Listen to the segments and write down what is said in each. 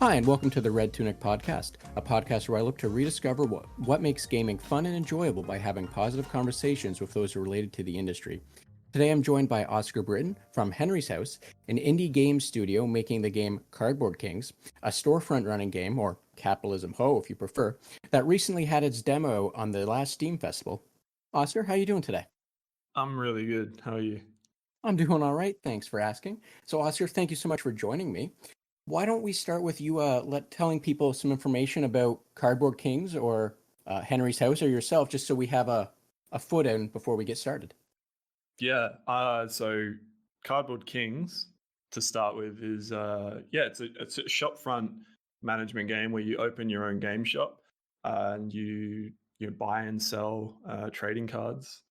Hi, and welcome to the Red Tunic Podcast, a podcast where I look to rediscover what makes gaming fun and enjoyable by having positive conversations with those related to the industry. Today I'm joined by Oscar Brittain from Henry's House, an indie game studio making the game Kardboard Kings, a storefront running game, or Capitalism Ho if you prefer, that recently had its demo on the last Steam Festival. Oscar, how you doing today? I'm really good. How are you? I'm doing all right, thanks for asking. So Oscar, thank you so much for joining me. Why don't we start with you telling people some information about Kardboard Kings or Henry's House or yourself, just so we have a foot in before we get started. Yeah. So Cardboard Kings to start with is it's a shopfront management game where you open your own game shop and you buy and sell trading cards,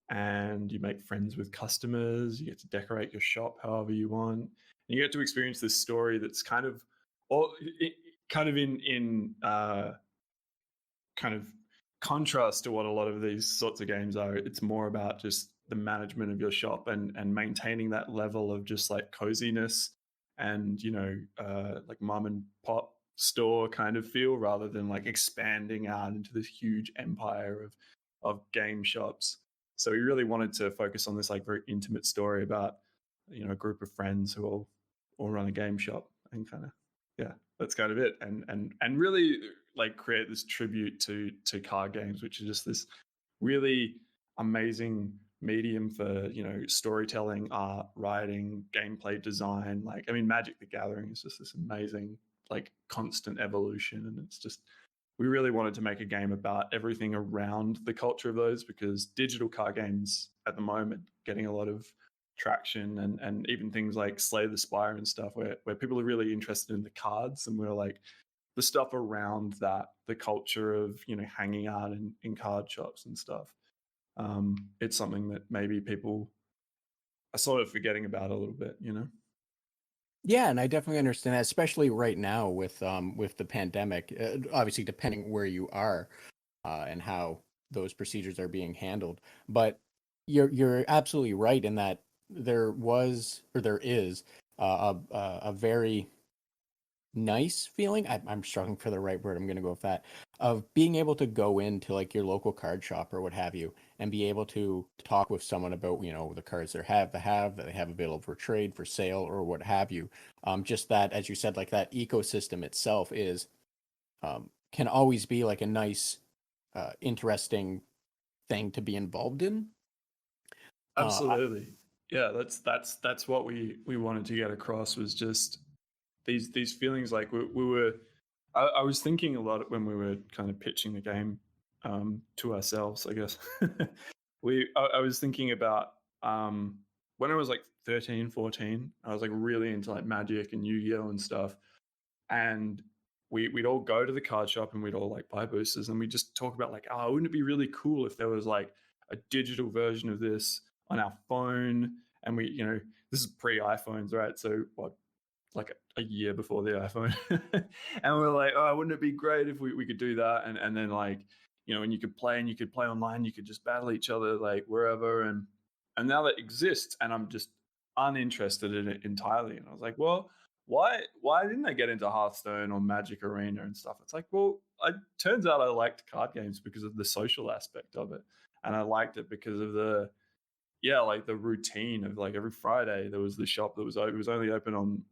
and you make friends with customers. You get to decorate your shop however you want, and you get to experience this story that's kind of kind of contrast to what a lot of these sorts of games are. It's more about just the management of your shop and maintaining that level of just like coziness and like mom and pop store kind of feel, rather than like expanding out into this huge empire of game shops. So we really wanted to focus on this like very intimate story about a group of friends who all run a game shop, and kind of, yeah, that's kind of it. And really like create this tribute to card games, which is just this really amazing medium for storytelling, art, writing, gameplay design. Like, I mean, Magic the Gathering is just this amazing like constant evolution, and it's just, we really wanted to make a game about everything around the culture of those, because digital card games at the moment getting a lot of traction, and even things like Slay the Spire and stuff, where people are really interested in the cards, and we're like, the stuff around that, the culture of hanging out in card shops and stuff. It's something that maybe people are sort of forgetting about a little bit. Yeah, and I definitely understand that, especially right now with the pandemic. Obviously, depending where you are and how those procedures are being handled, but you're absolutely right in that there was or there is a very nice feeling. I'm struggling for the right word. I'm going to go with that, of being able to go into like your local card shop or what have you, and be able to talk with someone about the cards that they have available for trade, for sale, or what have you. Just that, as you said, like that ecosystem itself is can always be like a nice, interesting thing to be involved in. Absolutely. Yeah, that's what we wanted to get across, was just these feelings. Like we were, I was thinking a lot when we were kind of pitching the game to ourselves, I guess. I was thinking about when I was like 13, 14, I was like really into like Magic and Yu-Gi-Oh and stuff. And we'd all go to the card shop and we'd all like buy boosters, and we just talk about like, oh, wouldn't it be really cool if there was like a digital version of this on our phone? And we, this is pre-iPhones, right? So what, like a year before the iPhone. And we're like, oh, wouldn't it be great if we could do that? And then like, and you could play online, you could just battle each other like wherever. And now that exists, and I'm just uninterested in it entirely. And I was like, well, why didn't I get into Hearthstone or Magic Arena and stuff? It's like, well, it turns out I liked card games because of the social aspect of it. And I liked it because of like the routine of like every Friday there was the shop that was open. It was only open on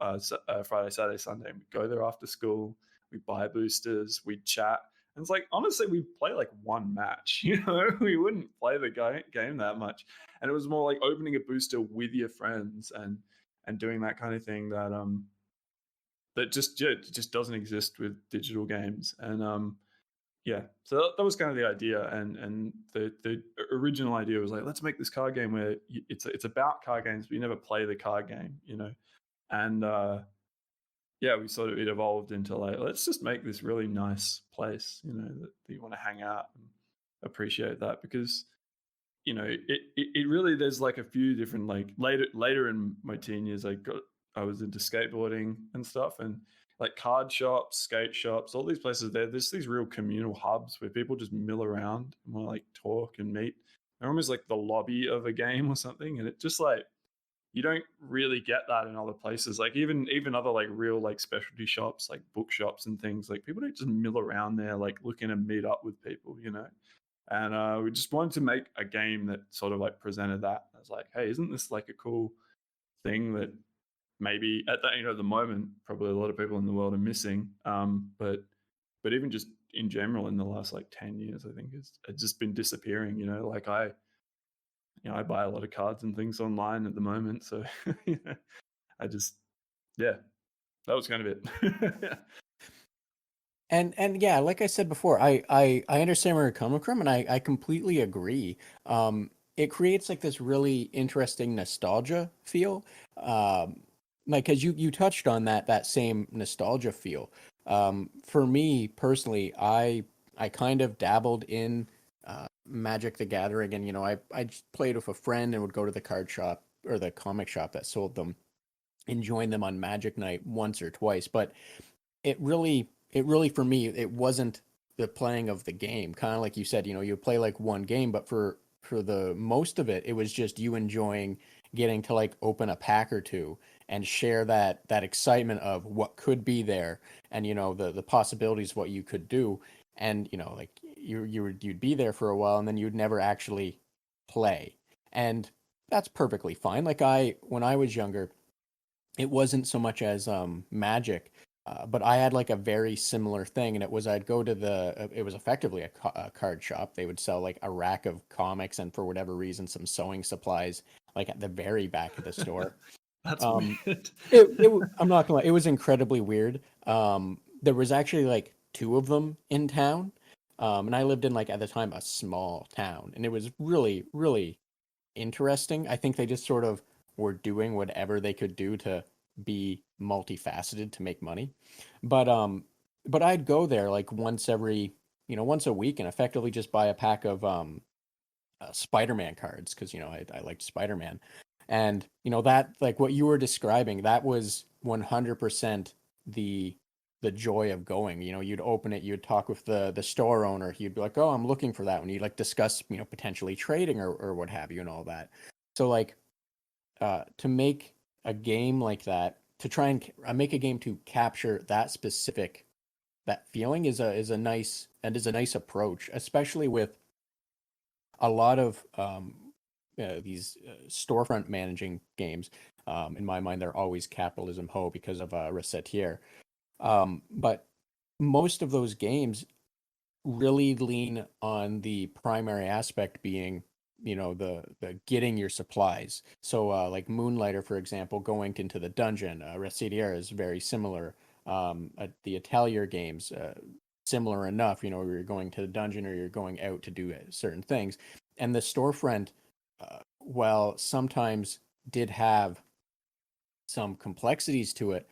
Friday, Saturday, Sunday. And we'd go there after school, we'd buy boosters, we'd chat. And it's like, honestly, we'd play like one match, we wouldn't play the game that much. And it was more like opening a booster with your friends and doing that kind of thing that just doesn't exist with digital games. And yeah, so that was kind of the idea, and the original idea was like, let's make this card game where it's about card games, but you never play the card game. And yeah, it evolved into like, let's just make this really nice place, that you want to hang out and appreciate that, because it really, there's like a few different, like later in my teen years, I was into skateboarding and stuff, and like card shops, skate shops, all these places there's these real communal hubs where people just mill around and want to like talk and meet. They're almost like the lobby of a game or something, and it just like, you don't really get that in other places. Like even other like real like specialty shops, like bookshops and things. Like people don't just mill around there like looking to meet up with people, you know. And we just wanted to make a game that sort of like presented that. I was like, hey, isn't this like a cool thing that maybe at that, you know, the moment probably a lot of people in the world are missing. But even just in general in the last like 10 years, I think it's just been disappearing. You know, like I buy a lot of cards and things online at the moment, so you know, I just yeah, that was kind of it. And yeah, like I said before, I understand where you're coming from, and I completely agree. It creates like this really interesting nostalgia feel. Um, like, cause you touched on that same nostalgia feel. For me personally, I kind of dabbled in Magic the Gathering, and I just played with a friend and would go to the card shop or the comic shop that sold them and join them on Magic Night once or twice, but it really for me it wasn't the playing of the game, kind of like you said, you play like one game, but for the most of it, it was just you enjoying getting to like open a pack or two and share that excitement of what could be there, and the possibilities of what you could do. And like you'd be there for a while and then you'd never actually play, and that's perfectly fine. Like I when I was younger, it wasn't so much as Magic, but I had like a very similar thing, and it was I'd go to it was effectively a card shop. They would sell like a rack of comics and for whatever reason some sewing supplies like at the very back of the store. That's Um, weird. I'm not gonna lie, it was incredibly weird. There was actually like two of them in town, and I lived in like at the time a small town, and it was really really interesting. I think they just sort of were doing whatever they could do to be multifaceted to make money. But I'd go there like once a week and effectively just buy a pack of Spider-Man cards because I liked Spider-Man. And that like what you were describing, that was 100% the the joy of going. You'd open it, you'd talk with the store owner, he'd be like, "Oh, I'm looking for that one." You'd like discuss, potentially trading or what have you and all that. So like to make a game like that, to try and make a game to capture that feeling is a nice approach, especially with a lot of these storefront managing games. In my mind, they're always capitalism ho because of Recetier. But most of those games really lean on the primary aspect being, the getting your supplies. So like Moonlighter, for example, going into the dungeon. Recetier is very similar. The Atelier games, similar enough, where you're going to the dungeon or you're going out to do certain things. And the storefront, while sometimes did have some complexities to it,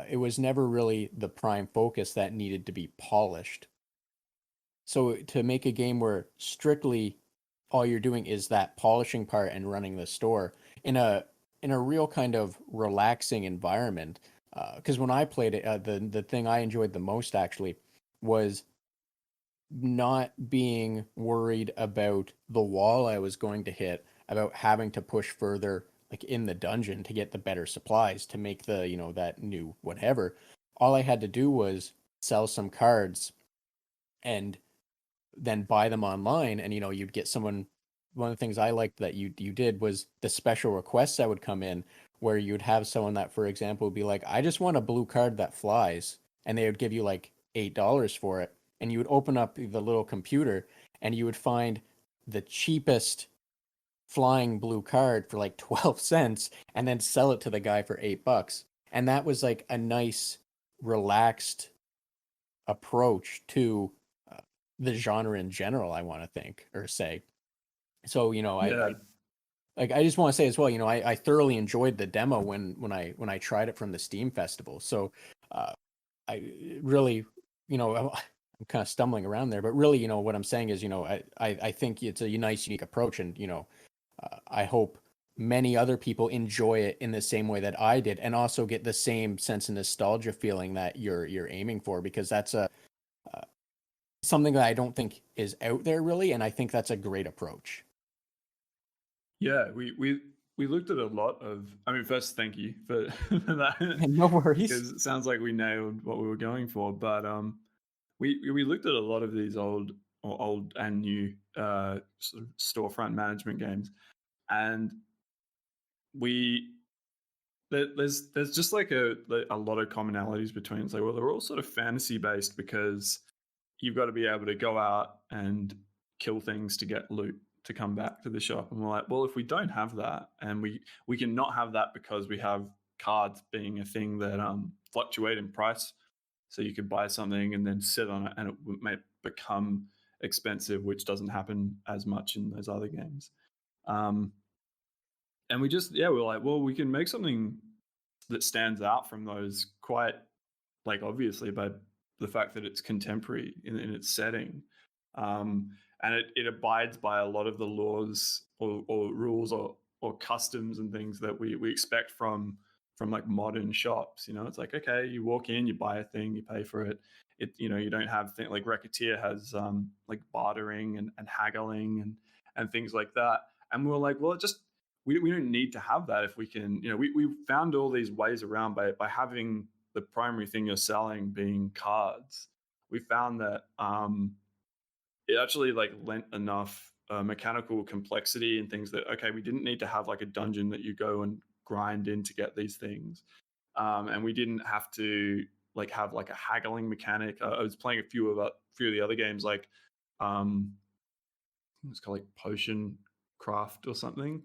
it was never really the prime focus that needed to be polished. So to make a game where strictly all you're doing is that polishing part and running the store in a real kind of relaxing environment, because when I played it, the thing I enjoyed the most actually was not being worried about the wall I was going to hit, about having to push further like in the dungeon to get the better supplies to make that new whatever. All I had to do was sell some cards and then buy them online, and you'd get someone. One of the things I liked that you did was the special requests that would come in, where you'd have someone that, for example, would be like, "I just want a blue card that flies," and they would give you like $8 for it, and you would open up the little computer and you would find the cheapest flying blue card for like 12 cents and then sell it to the guy for $8. And that was like a nice relaxed approach to uh, the genre in general, I want to think or say. So, Yeah, I just want to say as well, I thoroughly enjoyed the demo when I tried it from the Steam Festival. So, uh, I really, I'm kind of stumbling around there, but really, what I'm saying is, I think it's a nice, unique approach, and I hope many other people enjoy it in the same way that I did, and also get the same sense of nostalgia feeling that you're aiming for, because that's uh, something that I don't think is out there really, and I think that's a great approach. yeah. we looked at a lot of. I mean, first, thank you for, for that, No worries. because it sounds like we nailed what we were going for. But we looked at a lot of these old and new sort of storefront management games, and we there's just like a lot of commonalities between. It's like, well, they're all sort of fantasy based because you've got to be able to go out and kill things to get loot to come back to the shop. And we're like, well, if we don't have that, and we can not have that because we have cards being a thing that fluctuate in price. So you could buy something and then sit on it, and it might become expensive, which doesn't happen as much in those other games. Um, and we just, yeah, we're like, well, we can make something that stands out from those quite, like, obviously, by the fact that it's contemporary in its setting. And it abides by a lot of the laws or rules or customs and things that we expect from like modern shops. You know, it's like, okay, you walk in, you buy a thing, you pay for it. You don't have things like Racketeer has like bartering and haggling and things like that. And we're like, well, it just we don't need to have that if we can. We found all these ways around by having the primary thing you're selling being cards. We found that it actually like lent enough mechanical complexity and things that, okay, we didn't need to have like a dungeon that you go and grind in to get these things, and we didn't have to like have like a haggling mechanic. I was playing a few of the other games, like it's called like Potion Craft or something,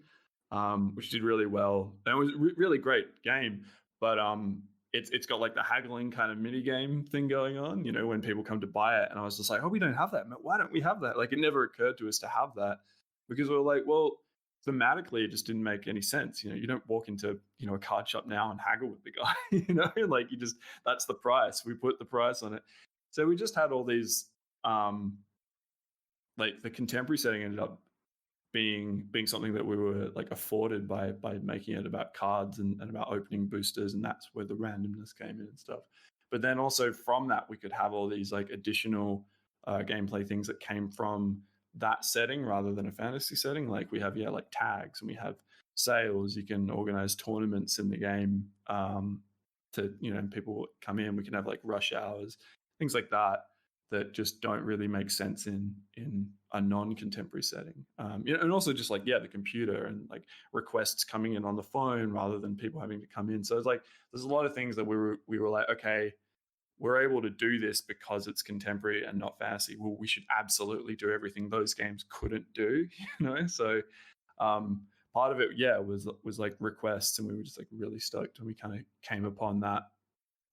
which did really well. And it was really great game, but it's got like the haggling kind of mini game thing going on. When people come to buy it, and I was just like, oh, we don't have that. Why don't we have that? Like, it never occurred to us to have that because we were like, well, thematically, it just didn't make any sense. You don't walk into a card shop now and haggle with the guy. Like, you just, that's the price. We put the price on it. So we just had all these like the contemporary setting ended up being something that we were like afforded by making it about cards and about opening boosters, and that's where the randomness came in and stuff. But then also from that, we could have all these like additional gameplay things that came from that setting rather than a fantasy setting. Like we have like tags, and we have sales. You can organize tournaments in the game to people come in. We can have like rush hours, things like that just don't really make sense in a non-contemporary setting. And also just like, the computer and like requests coming in on the phone rather than people having to come in. So it's like there's a lot of things that we were like, okay, we're able to do this because it's contemporary and not fantasy. Well, we should absolutely do everything those games couldn't do. So part of it was like requests, and we were just like really stoked when we kind of came upon that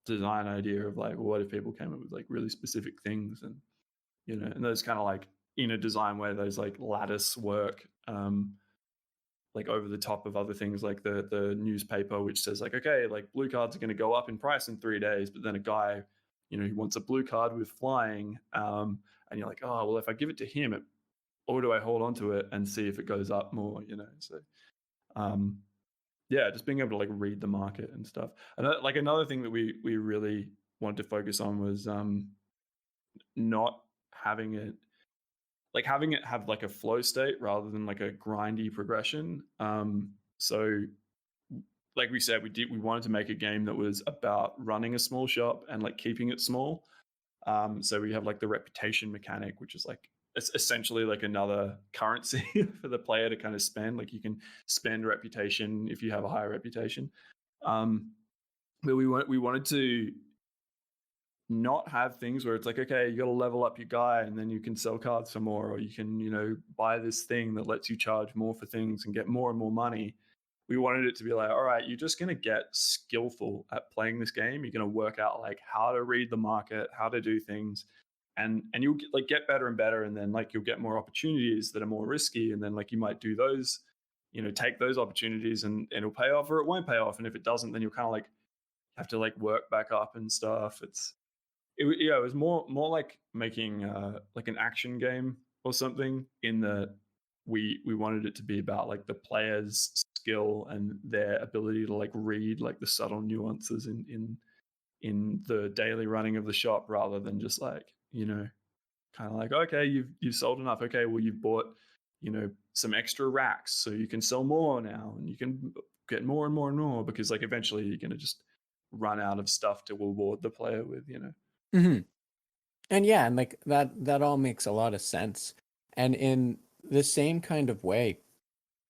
design idea of like, well, what if people came up with like really specific things, and and those kind of like in a design where those like lattice work like over the top of other things, like the newspaper which says like, okay, like blue cards are going to go up in price in 3 days, but then a guy he wants a blue card with flying, and you're like, oh well, if I give it to him, or do I hold on to it and see if it goes up more? So just being able to like read the market and stuff. And like another thing that we really wanted to focus on was not having it have like a flow state rather than like a grindy progression. So like we said, we wanted to make a game that was about running a small shop and like keeping it small. So we have like the reputation mechanic, which is like it's essentially like another currency for the player to kind of spend. Like you can spend reputation if you have a higher reputation. But we wanted to not have things where it's like, okay, you got to level up your guy and then you can sell cards for more, or you can buy this thing that lets you charge more for things and get more and more money. We wanted it to be like, all right, you're just going to get skillful at playing this game. You're going to work out like how to read the market, how to do things, and you'll get better and better, and then like you'll get more opportunities that are more risky, and then like you might do those, take those opportunities, and it'll pay off or it won't pay off, and if it doesn't, then you'll kind of like have to like work back up and stuff. It was more like making like an action game or something, in that we wanted it to be about like the player's skill and their ability to like read like the subtle nuances in the daily running of the shop, rather than just like kind of like, okay, you've sold enough, okay, well you've bought some extra racks so you can sell more now, and you can get more and more and more, because like eventually you're going to just run out of stuff to reward the player with. Hmm. And yeah, and like that all makes a lot of sense. And in the same kind of way,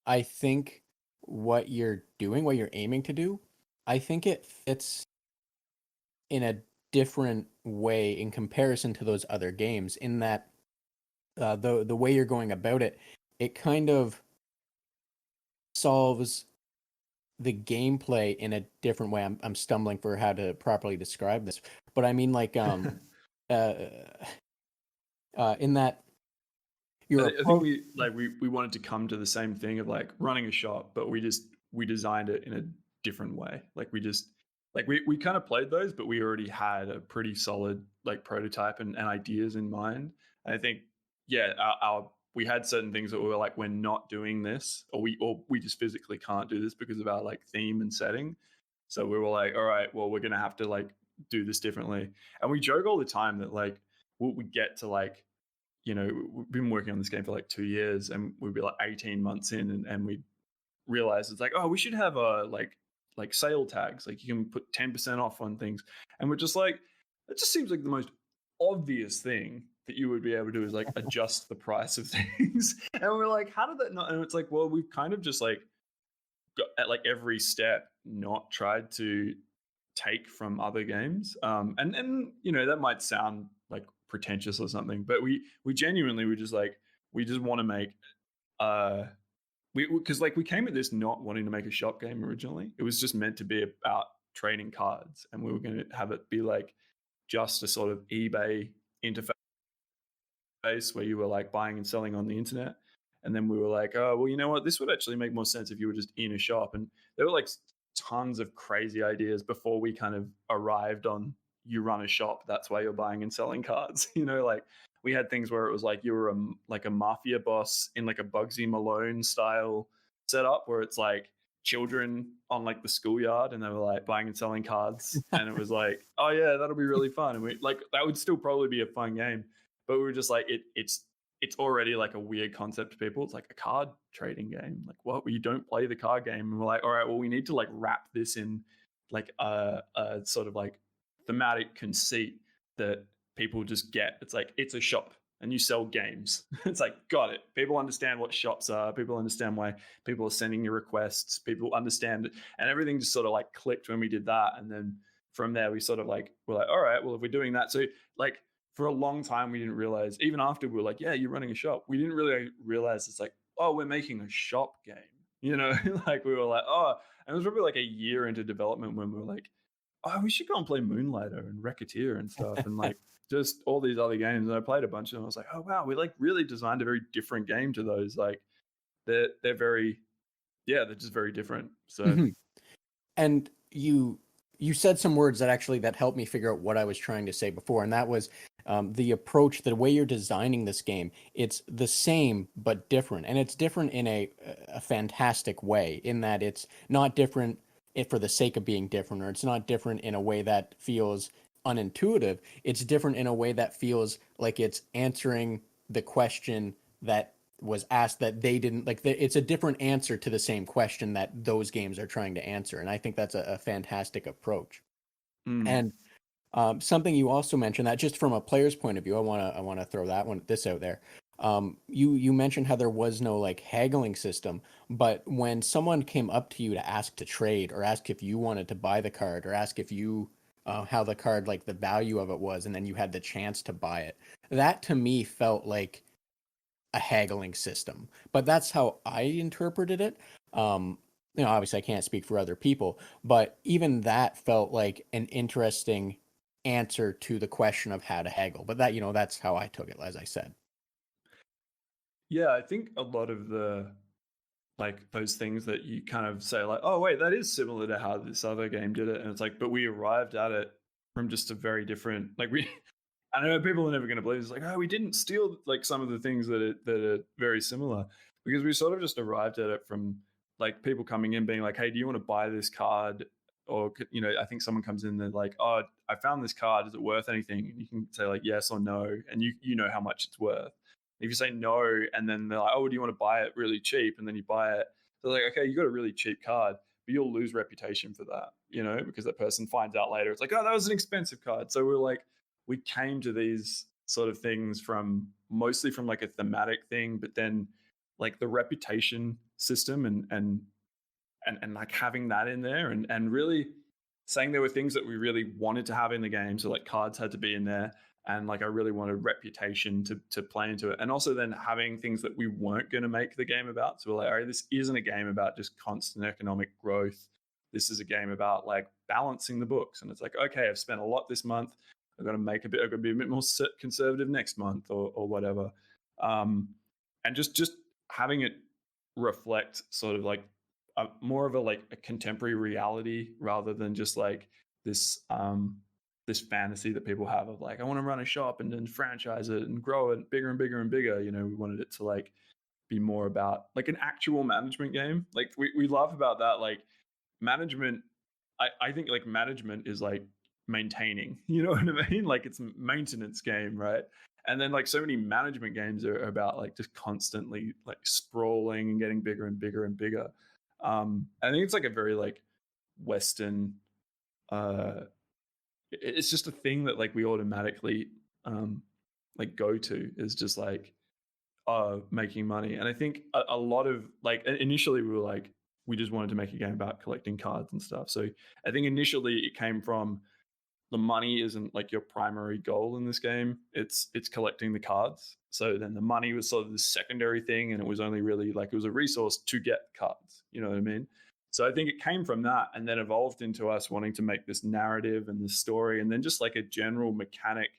I think what you're doing, what you're aiming to do, I think it fits in a different way in comparison to those other games, in that the way you're going about it, it kind of solves the gameplay in a different way. I'm stumbling for how to properly describe this, but I mean like uh, in that your I think approach. we wanted to come to the same thing of like running a shop, but we designed it in a different way. Like we kind of played those, but we already had a pretty solid like prototype and ideas in mind. And I think yeah, our we had certain things that we were like, we're not doing this, or we just physically can't do this because of our like theme and setting. So we were like, all right, well, we're gonna have to like do this differently. And we joke all the time that like we get to like, we've been working on this game for like 2 years, and we'd be like 18 months in, and we realize it's like, oh, we should have like sale tags, like you can put 10% off on things. And we're just like, it just seems like the most obvious thing that you would be able to do is like adjust the price of things. And we're like, how did that not? And it's like, well, we've kind of just like got at like every step not tried to take from other games. And that might sound like pretentious or something, but we genuinely we just want to make uh because like we came at this not wanting to make a shop game originally. It was just meant to be about trading cards, and we were going to have it be like just a sort of eBay interface where you were like buying and selling on the internet. And then we were like, oh, well, you know what? This would actually make more sense if you were just in a shop. And there were like tons of crazy ideas before we kind of arrived on, you run a shop, that's why you're buying and selling cards. Like we had things where it was like you were like a mafia boss in like a Bugsy Malone style setup, where it's like children on like the schoolyard, and they were like buying and selling cards. And it was like, oh yeah, that'll be really fun. And we like, that would still probably be a fun game, but we were just like, it's already like a weird concept to people. It's like a card trading game. Like, what? Well, you don't play the card game. And we're like, all right, well, we need to like wrap this in like a sort of like thematic conceit that people just get. It's like, it's a shop and you sell games. It's like, got it. People understand what shops are. People understand why people are sending you requests. People understand it. And everything just sort of like clicked when we did that. And then from there, we sort of like, we're like, all right, well, if we're doing that. So like, for a long time, we didn't realize, even after we were like, yeah, you're running a shop, we didn't really realize it's like, oh, we're making a shop game. Like we were like, oh, and it was probably like a year into development when we were like, oh, we should go and play Moonlighter and Racketeer and stuff, and like just all these other games. And I played a bunch of them. I was like, oh wow, we like really designed a very different game to those. Like they're very, yeah, they're just very different. So Mhm. And you said some words that actually that helped me figure out what I was trying to say before, and that was the approach, the way you're designing this game. It's the same but different, and it's different in a fantastic way. In that it's not different for the sake of being different, or it's not different in a way that feels unintuitive. It's different in a way that feels like it's answering the question that was asked that they didn't like. It's a different answer to the same question that those games are trying to answer, and I think that's a fantastic approach. mm. And something you also mentioned, that just from a player's point of view, I want to throw this out there. You mentioned how there was no like haggling system, but when someone came up to you to ask to trade, or ask if you wanted to buy the card, or ask if you how the card, like the value of it was, and then you had the chance to buy it, that to me felt like a haggling system. But that's how I interpreted it. Obviously I can't speak for other people, but even that felt like an interesting answer to the question of how to haggle. But that, that's how I took it, as I said. Yeah, I think a lot of the like those things that you kind of say like, oh wait, that is similar to how this other game did it, and it's like, but we arrived at it from just a very different, like we I know people are never going to believe it's like, oh, we didn't steal like some of the things that are very similar, because we sort of just arrived at it from like people coming in being like, hey, do you want to buy this card? Or I think someone comes in and they're like, oh, I found this card, is it worth anything? And you can say like yes or no, and you know how much it's worth. If you say no, and then they're like, oh, do you want to buy it really cheap? And then you buy it, they're like, okay, you got a really cheap card, but you'll lose reputation for that, because that person finds out later. It's like, oh, that was an expensive card. So we're like, we came to these sort of things mostly from like a thematic thing, but then like the reputation system and like having that in there and really saying there were things that we really wanted to have in the game. So like cards had to be in there, and like I really wanted reputation to play into it, and also then having things that we weren't going to make the game about. So we're like, all right, this isn't a game about just constant economic growth. This is a game about like balancing the books. And it's like, okay, I've spent a lot this month. I've got to make I've got to be a bit more conservative next month or whatever. And just having it reflect sort of like more of a contemporary reality rather than just like this this fantasy that people have of like, I want to run a shop and then franchise it and grow it bigger and bigger and bigger. We wanted it to like be more about like an actual management game. Like we laugh about that. Like management, I think like management is like maintaining, you know what I mean? Like it's a maintenance game, right? And then like so many management games are about like just constantly like sprawling and getting bigger and bigger and bigger. I think it's like a very like Western it's just a thing that like we automatically like go to is just like making money. And I think a lot of like initially we were like we just wanted to make a game about collecting cards and stuff. So I think initially it came from the money isn't like your primary goal in this game. It's collecting the cards. So then the money was sort of the secondary thing, and it was only really like it was a resource to get cards. You know what I mean? So I think it came from that and then evolved into us wanting to make this narrative and this story, and then just like a general mechanic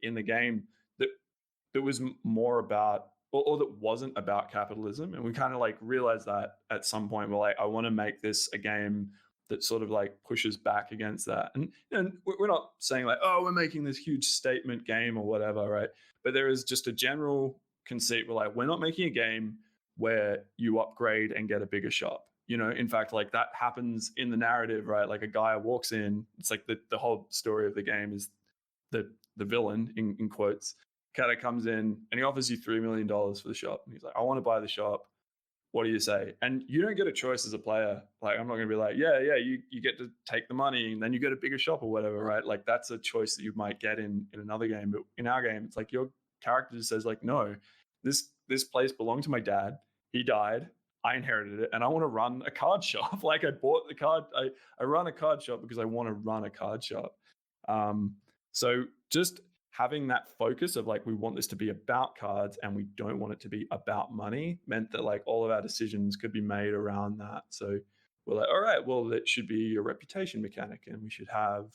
in the game that was more about or that wasn't about capitalism. And we kind of like realized that at some point we're like, I want to make this a game that sort of like pushes back against that. And we're not saying like, oh, we're making this huge statement game or whatever, right? But there is just a general conceit. We're like, we're not making a game where you upgrade and get a bigger shop. In fact, like that happens in the narrative, right? Like a guy walks in, it's like the whole story of the game is the villain in quotes kind of comes in and he offers you $3 million for the shop. And he's like, I want to buy the shop. What do you say? And you don't get a choice as a player. Like, I'm not going to be like, yeah, you get to take the money and then you get a bigger shop or whatever, right? Like that's a choice that you might get in another game. But in our game, it's like your character just says like, no, this place belonged to my dad. He died. I inherited it and I want to run a card shop. Like I bought the card. I run a card shop because I want to run a card shop. So just having that focus of like we want this to be about cards and we don't want it to be about money meant that like all of our decisions could be made around that. So we're like, all right, well, that should be a reputation mechanic and we should have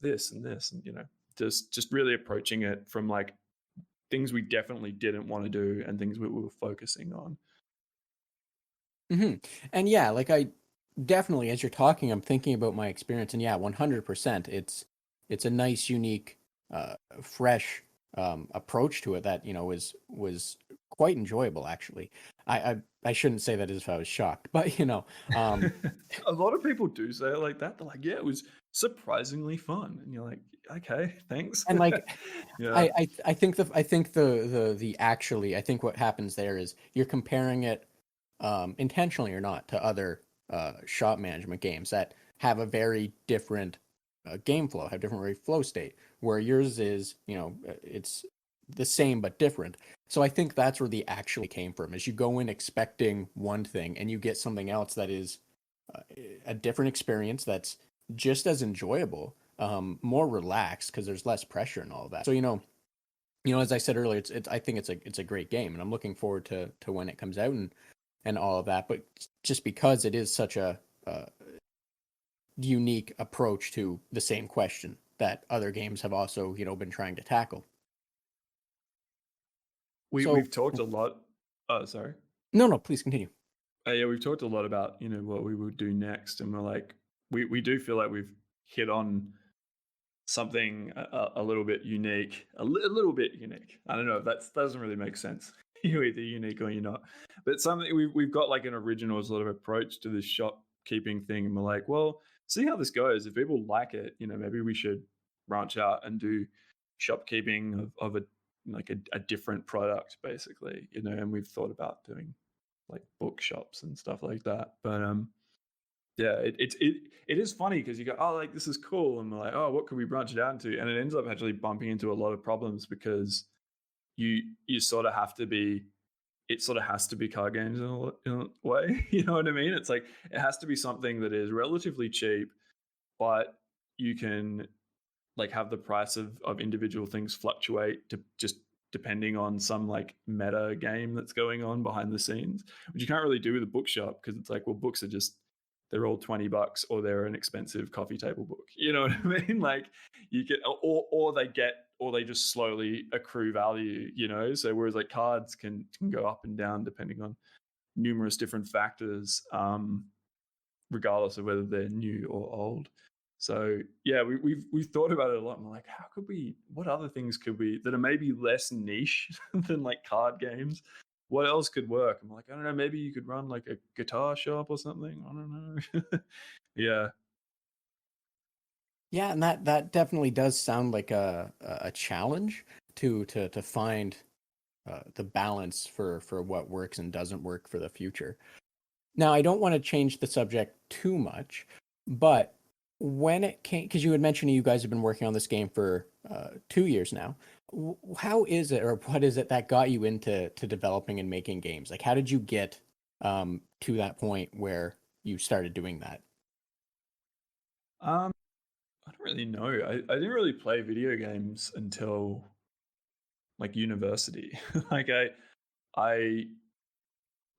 this and this and just really approaching it from like things we definitely didn't want to do and things we were focusing on. And yeah, like I definitely, as you're talking, I'm thinking about my experience, and yeah, 100%. It's a nice, unique, fresh approach to it that was quite enjoyable. Actually, I shouldn't say that as if I was shocked, but a lot of people do say it like that. They're like, yeah, it was surprisingly fun, and you're like, okay, thanks. And like, yeah, I think the actually, I think what happens there is you're comparing it intentionally or not to other shop management games that have a very different game flow, have different flow state, where yours is, it's the same but different. So I think that's where the actually came from, is you go in expecting one thing and you get something else that is a different experience that's just as enjoyable, more relaxed because there's less pressure and all of that. So as I said earlier, it's I think it's a great game, and I'm looking forward to when it comes out and all of that. But just because it is such a unique approach to the same question that other games have also been trying to tackle. we've talked a lot. Oh, sorry. No, please continue. Yeah, we've talked a lot about what we would do next, and we're like, we do feel like we've hit on something a little bit unique, a little bit unique. I don't know if that doesn't really make sense. You're either unique or you're not, but something we've got like an original sort of approach to this shopkeeping thing, and we're like, well, see how this goes. If people like it, maybe we should branch out and do shopkeeping of a like a different product basically, you know. And we've thought about doing like bookshops and stuff like that. But yeah, it is funny because you go, oh, like this is cool, and we're like, oh, what could we branch it out into? And it ends up actually bumping into a lot of problems because you sort of have to be, it sort of has to be card games in a way. You know what I mean? It's like it has to be something that is relatively cheap, but you can like have the price of individual things fluctuate to just depending on some like meta game that's going on behind the scenes, which you can't really do with a bookshop because it's like, well, books are just, they're all $20 or they're an expensive coffee table book. You know what I mean? Like you get, or they get, or they just slowly accrue value, you know? So whereas like cards can go up and down depending on numerous different factors, regardless of whether they're new or old. So yeah, we've thought about it a lot. And we're like, how could we? What other things could we that are maybe less niche than like card games? What else could work? I'm like, I don't know. Maybe you could run like a guitar shop or something. I don't know. Yeah. Yeah, and that definitely does sound like a challenge to find the balance for what works and doesn't work for the future. Now, I don't want to change the subject too much, but when it came, because you had mentioned you guys have been working on this game for 2 years now, how is it, or what is it that got you into developing and making games? Like, how did you get to that point where you started doing that? Um, I don't really know. I didn't really play video games until like university. Like I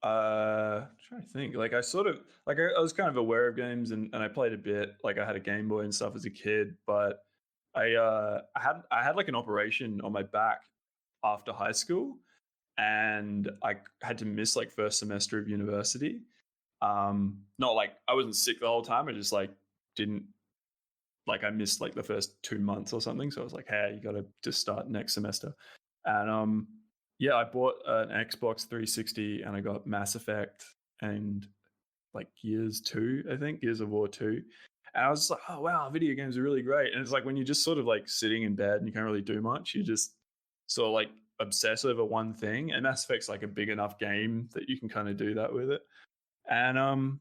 trying to think. Like I sort of like I was kind of aware of games and I played a bit. Like I had a Game Boy and stuff as a kid, but I had like an operation on my back after high school, and I had to miss like first semester of university. Not like I wasn't sick the whole time. I just like didn't, like I missed like the first 2 months or something. So I was like, hey, you got to just start next semester. And yeah, I bought an Xbox 360 and I got Mass Effect and like Gears 2, I think, Gears of War 2. And I was just like, oh wow, video games are really great. And it's like when you're just sort of like sitting in bed and you can't really do much, you just sort of like obsess over one thing. And Mass Effect's like a big enough game that you can kind of do that with it. And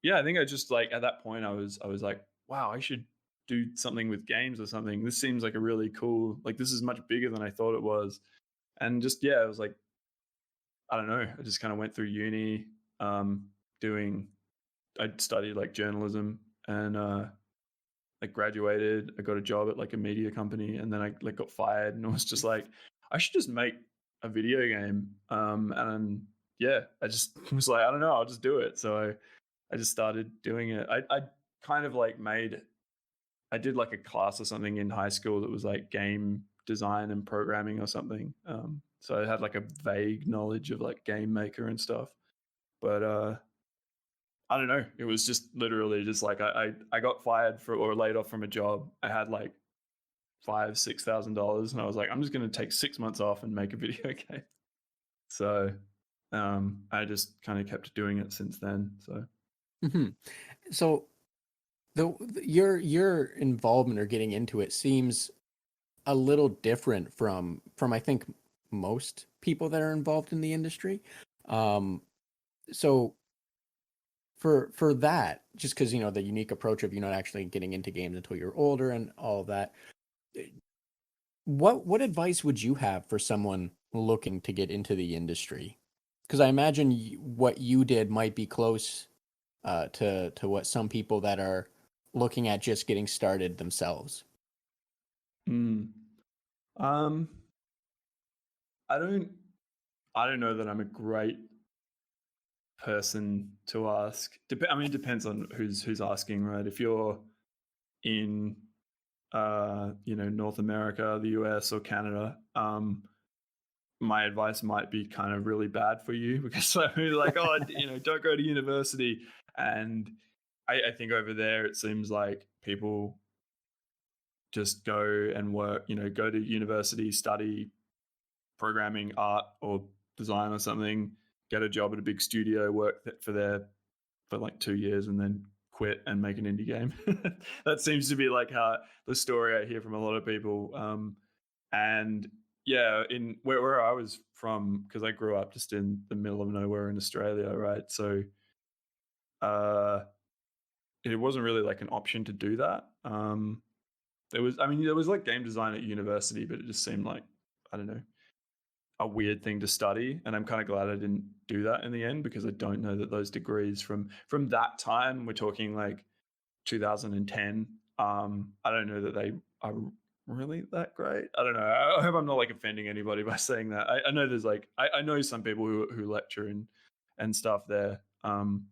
yeah, I think I just like at that point I was like, wow, I should do something with games or something. This seems like a really cool, like this is much bigger than I thought it was. And just yeah, it was like, I don't know, I just kind of went through uni, doing, I studied like journalism and like graduated. I got a job at like a media company, and then I like got fired, and it was just like I should just make a video game. And yeah, I just was like, I don't know, I'll just do it. So I just started doing it. I kind of like made, I did like a class or something in high school that was like game design and programming or something. So I had like a vague knowledge of like game maker and stuff. But I don't know. It was just literally just like I got fired for or laid off from a job. I had like $5,000-6,000, and I was like, I'm just going to take 6 months off and make a video game. So I just kind of kept doing it since then. So Hmm. So your involvement or getting into it seems a little different from I think most people that are involved in the industry. So for that, just because the unique approach of you not actually getting into games until you're older and all of that, what advice would you have for someone looking to get into the industry? Because I imagine what you did might be close to what some people that are looking at just getting started themselves. mm, um, I don't I don't know that I'm a great person to ask. I mean, it depends on who's asking, right? If you're in North America, the US, or Canada, my advice might be kind of really bad for you because I mean, like, oh, don't go to university. And I think over there it seems like people just go and work, go to university, study programming, art, or design or something, get a job at a big studio, work for like 2 years, and then quit and make an indie game. That seems to be like how the story I hear from a lot of people. And yeah, in where I was from, because I grew up just in the middle of nowhere in Australia, right? So uh, it wasn't really like an option to do that. There was, I mean, there was like game design at university, but it just seemed like, I don't know, a weird thing to study. And I'm kind of glad I didn't do that in the end, because I don't know that those degrees from that time, we're talking like 2010. I don't know that they are really that great. I don't know. I hope I'm not like offending anybody by saying that. I know there's like I know some people who lecture and stuff there, and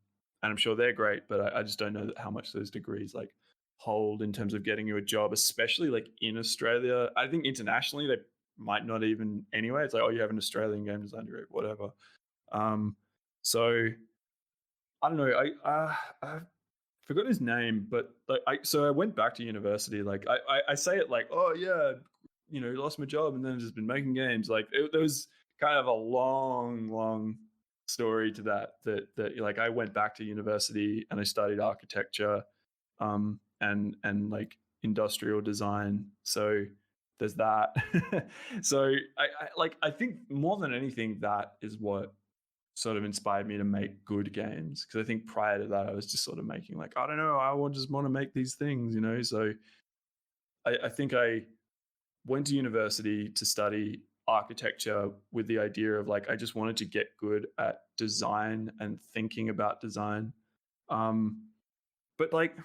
I'm sure they're great, but I just don't know how much those degrees like hold in terms of getting you a job, especially like in Australia. I think internationally they might not even anyway. It's like, oh, you have an Australian game design degree, whatever. Um, so I don't know. I forgot his name, but like so I went back to university. Like I say it like, oh yeah, you know, lost my job and then just been making games. Like there was kind of a long story to that like I went back to university and I studied architecture, and like industrial design. So there's that. So I think more than anything that is what sort of inspired me to make good games, because I think prior to that I was just sort of making like, I don't know, I would just want to make these things, you know. So I think I went to university to study architecture with the idea of like I just wanted to get good at design and thinking about design. But like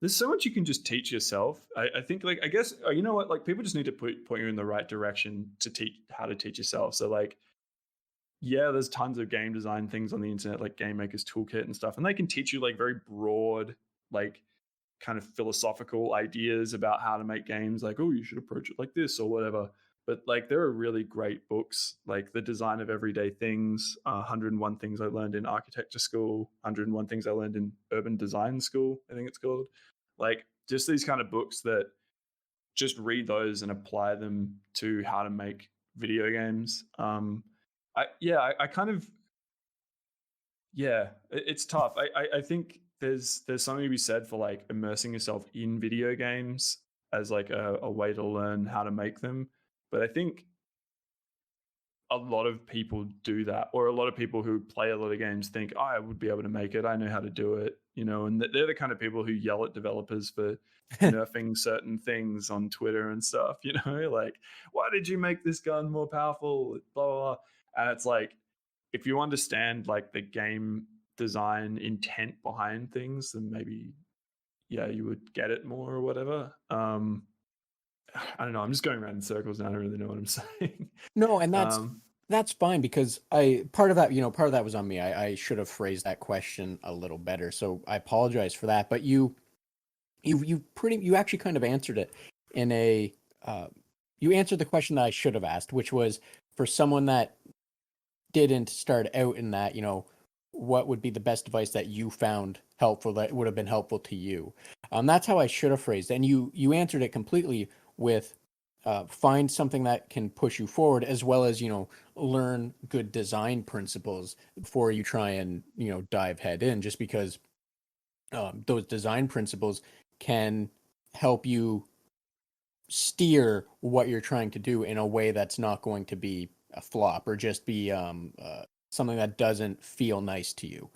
there's so much you can just teach yourself. I think like I guess you know what, like people just need to point you in the right direction to teach how to teach yourself. So like yeah, there's tons of game design things on the internet, like Game Maker's Toolkit and stuff, and they can teach you like very broad, like kind of philosophical ideas about how to make games, like, oh, you should approach it like this or whatever. But like, there are really great books, like The Design of Everyday Things, 101 Things I Learned in Architecture School, 101 Things I Learned in Urban Design School, I think it's called. Like, just these kind of books that just read those and apply them to how to make video games. I kind of yeah, it's tough. I think there's something to be said for like immersing yourself in video games as like a way to learn how to make them. But I think a lot of people do that, or a lot of people who play a lot of games think, oh, I would be able to make it. I know how to do it, you know. And they're the kind of people who yell at developers for nerfing certain things on Twitter and stuff, you know, like, why did you make this gun more powerful? Blah, blah, blah. And it's like, if you understand like the game design intent behind things, then maybe, yeah, you would get it more or whatever. I don't know. I'm just going around in circles now. I don't really know what I'm saying. No, and um, that's fine because I part of that, part of that was on me. I should have phrased that question a little better. So I apologize for that. But you actually kind of answered it in a uh, you answered the question that I should have asked, which was for someone that didn't start out in that, what would be the best advice that you found helpful that would have been helpful to you? That's how I should have phrased it. And you answered it completely with find something that can push you forward, as well as, learn good design principles before you try and, dive head in, just because those design principles can help you steer what you're trying to do in a way that's not going to be a flop or just be something that doesn't feel nice to you.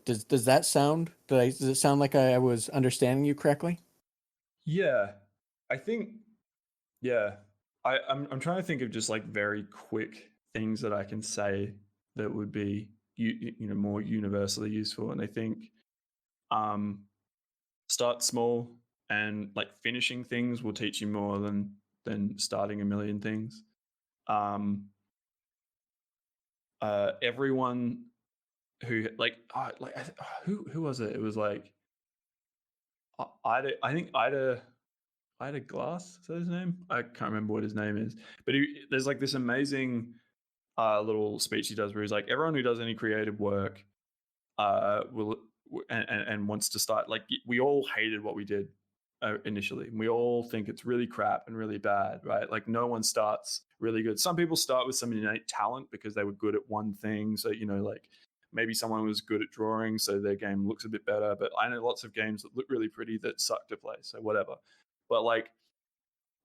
Does that sound? Does it sound like I was understanding you correctly? yeah, I think yeah. I'm trying to think of just like very quick things that I can say that would be you know more universally useful. And I think um, start small, and like finishing things will teach you more than starting a million things. Um, Everyone who like who was it? It was like I think Ida Glass, is that his name? I can't remember what his name is. But there's like this amazing little speech he does where he's like, everyone who does any creative work will and wants to start, like, we all hated what we did initially. We all think it's really crap and really bad, right? Like no one starts really good. Some people start with some innate talent because they were good at one thing. So, you know, like maybe someone was good at drawing, so their game looks a bit better. But I know lots of games that look really pretty that suck to play. So whatever. But like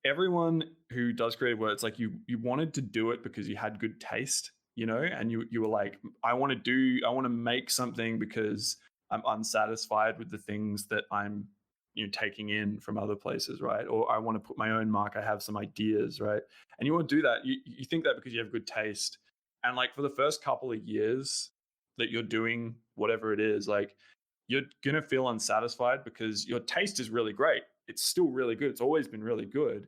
everyone who does creative work, it's like you wanted to do it because you had good taste, you know, and you were like, I want to make something because I'm unsatisfied with the things that I'm, you know, taking in from other places, right? Or I want to put my own mark. I have some ideas, right? And you want to do that. You think that because you have good taste, and like for the first couple of years that you're doing whatever it is, like you're gonna feel unsatisfied because your taste is really great. It's still really good. It's always been really good,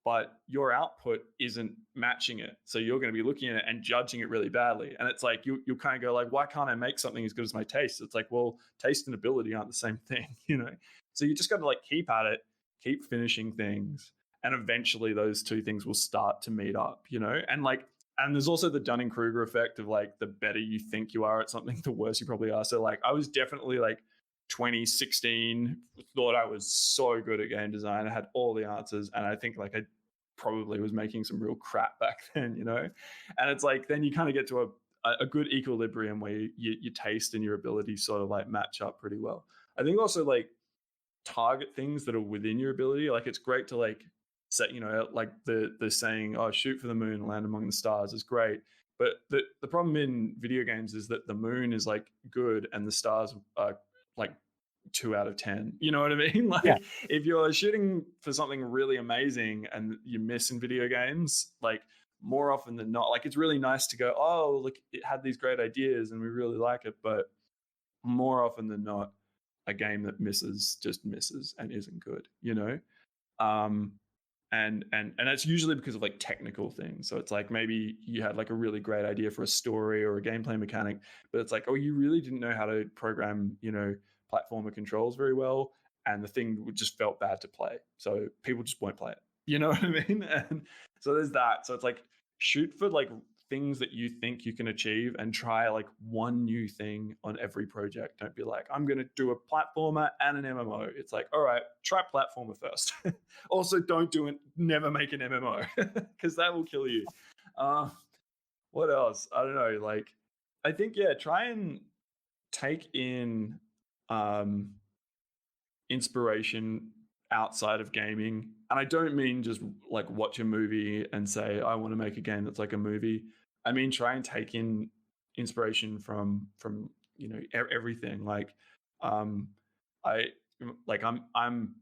but your output isn't matching it. So you're going to be looking at it and judging it really badly. And it's like you'll kind of go like, why can't I make something as good as my taste? It's like, well, taste and ability aren't the same thing, you know. So you just got to like keep at it, keep finishing things, and eventually those two things will start to meet up, you know. And like, and there's also the Dunning-Kruger effect of like the better you think you are at something, the worse you probably are. So like I was definitely like 2016, thought I was so good at game design. I had all the answers, and I think like I probably was making some real crap back then, you know. And it's like then you kind of get to a good equilibrium where your taste and your ability sort of like match up pretty well. I think also like target things that are within your ability. Like it's great to like set, you know, like the saying, oh, shoot for the moon, land among the stars is great. But the problem in video games is that the moon is like good and the stars are like 2 out of 10. You know what I mean? Like Yeah. if you're shooting for something really amazing and you miss in video games, like more often than not, like it's really nice to go, oh, look, it had these great ideas and we really like it. But more often than not, a game that misses just misses and isn't good, you know? Um, and that's usually because of like technical things. So it's like maybe you had like a really great idea for a story or a gameplay mechanic, but it's like, oh, you really didn't know how to program, you know, platformer controls very well, and the thing just felt bad to play, so people just won't play it. You know what I mean? And so there's that. So it's like shoot for like things that you think you can achieve and try like one new thing on every project. Don't be like, I'm going to do a platformer and an MMO. It's like, all right, try platformer first. Also, don't do it. Never make an MMO because that will kill you. What else? I don't know. Like, I think yeah, try and take in um, inspiration outside of gaming. And I don't mean just like watch a movie and say I want to make a game that's like a movie. I mean try and take in inspiration from you know everything. Like um I like I'm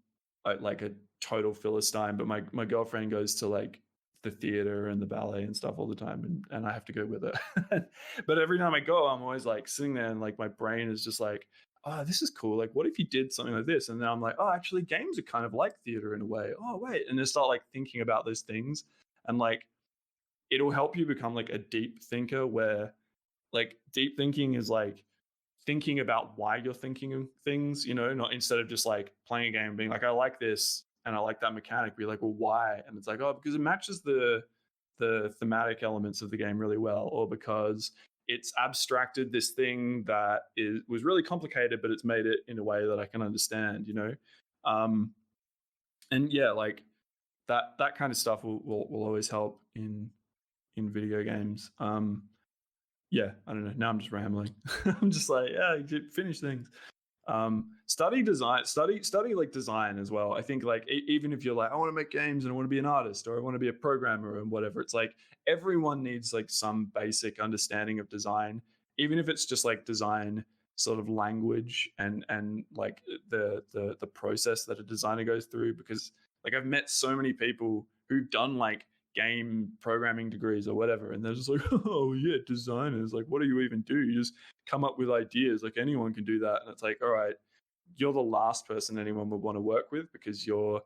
like a total philistine, but my girlfriend goes to like the theater and the ballet and stuff all the time, and I have to go with her. But every time I go, I'm always like sitting there and like my brain is just like, oh, this is cool. Like, what if you did something like this? And then I'm like, oh, actually, games are kind of like theater in a way. Oh, wait. And then start like thinking about those things. And like, it'll help you become like a deep thinker where like deep thinking is like thinking about why you're thinking of things, you know, not instead of just like playing a game and being like, I like this and I like that mechanic. Be like, well, why? And it's like, oh, because it matches the thematic elements of the game really well, or because it's abstracted this thing that was really complicated, but it's made it in a way that I can understand, you know. Um, and yeah, like that kind of stuff will always help in video games. Yeah, I don't know. Now I'm just rambling. I'm just like, yeah, finish things. Study design, study like design as well. I think like even if you're like, I want to make games and I want to be an artist or I want to be a programmer and whatever, it's like everyone needs like some basic understanding of design, even if it's just like design sort of language and like the process that a designer goes through. Because like I've met so many people who've done like game programming degrees or whatever, and they're just like, oh yeah, designers, like what do you even do? You just come up with ideas, like anyone can do that. And it's like, all right, you're the last person anyone would want to work with because you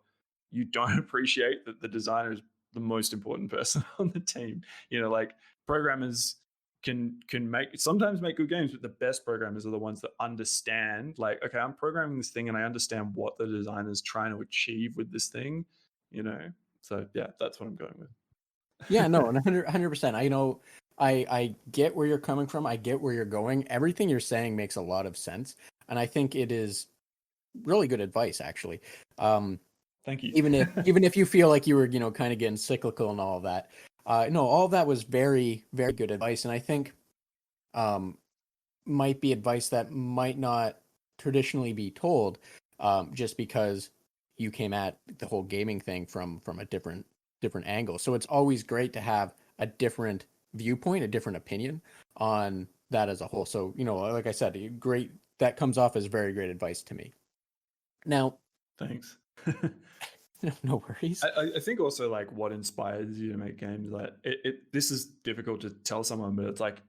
don't appreciate that the designer is the most important person on the team. You know, like programmers can sometimes make good games, but the best programmers are the ones that understand like, okay, I'm programming this thing and I understand what the designer's trying to achieve with this thing, you know. So yeah, that's what I'm going with. Yeah, no, 100%. I know, I get where you're coming from. I get where you're going. Everything you're saying makes a lot of sense, and I think it is really good advice, actually. Thank you. Even if you feel like you were, you know, kind of getting cyclical and all of that, no, all of that was very, very good advice, and I think might be advice that might not traditionally be told, just because you came at the whole gaming thing from a different angle. So it's always great to have a different viewpoint, a different opinion on that as a whole. So, you know, like I said, great, that comes off as very great advice to me. Now, Thanks. no worries. I think also like what inspires you to make games, like this is difficult to tell someone, but it's like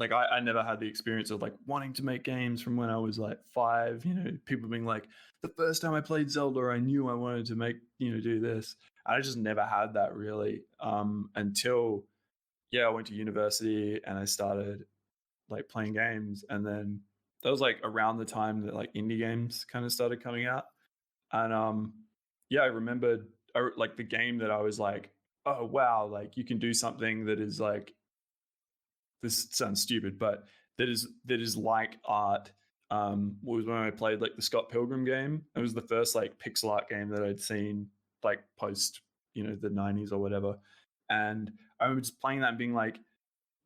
I never had the experience of like wanting to make games from when I was like 5, you know, people being like, the first time I played Zelda, I knew I wanted to make, you know, do this. I just never had that really until, yeah, I went to university and I started like playing games. And then that was like around the time that like indie games kind of started coming out. And yeah, I remembered like the game that I was like, oh, wow, like you can do something that is like, this sounds stupid, but that is like art. Was when I played like the Scott Pilgrim game. It was the first like pixel art game that I'd seen like post, you know, the 90s or whatever. And I remember just playing that and being like,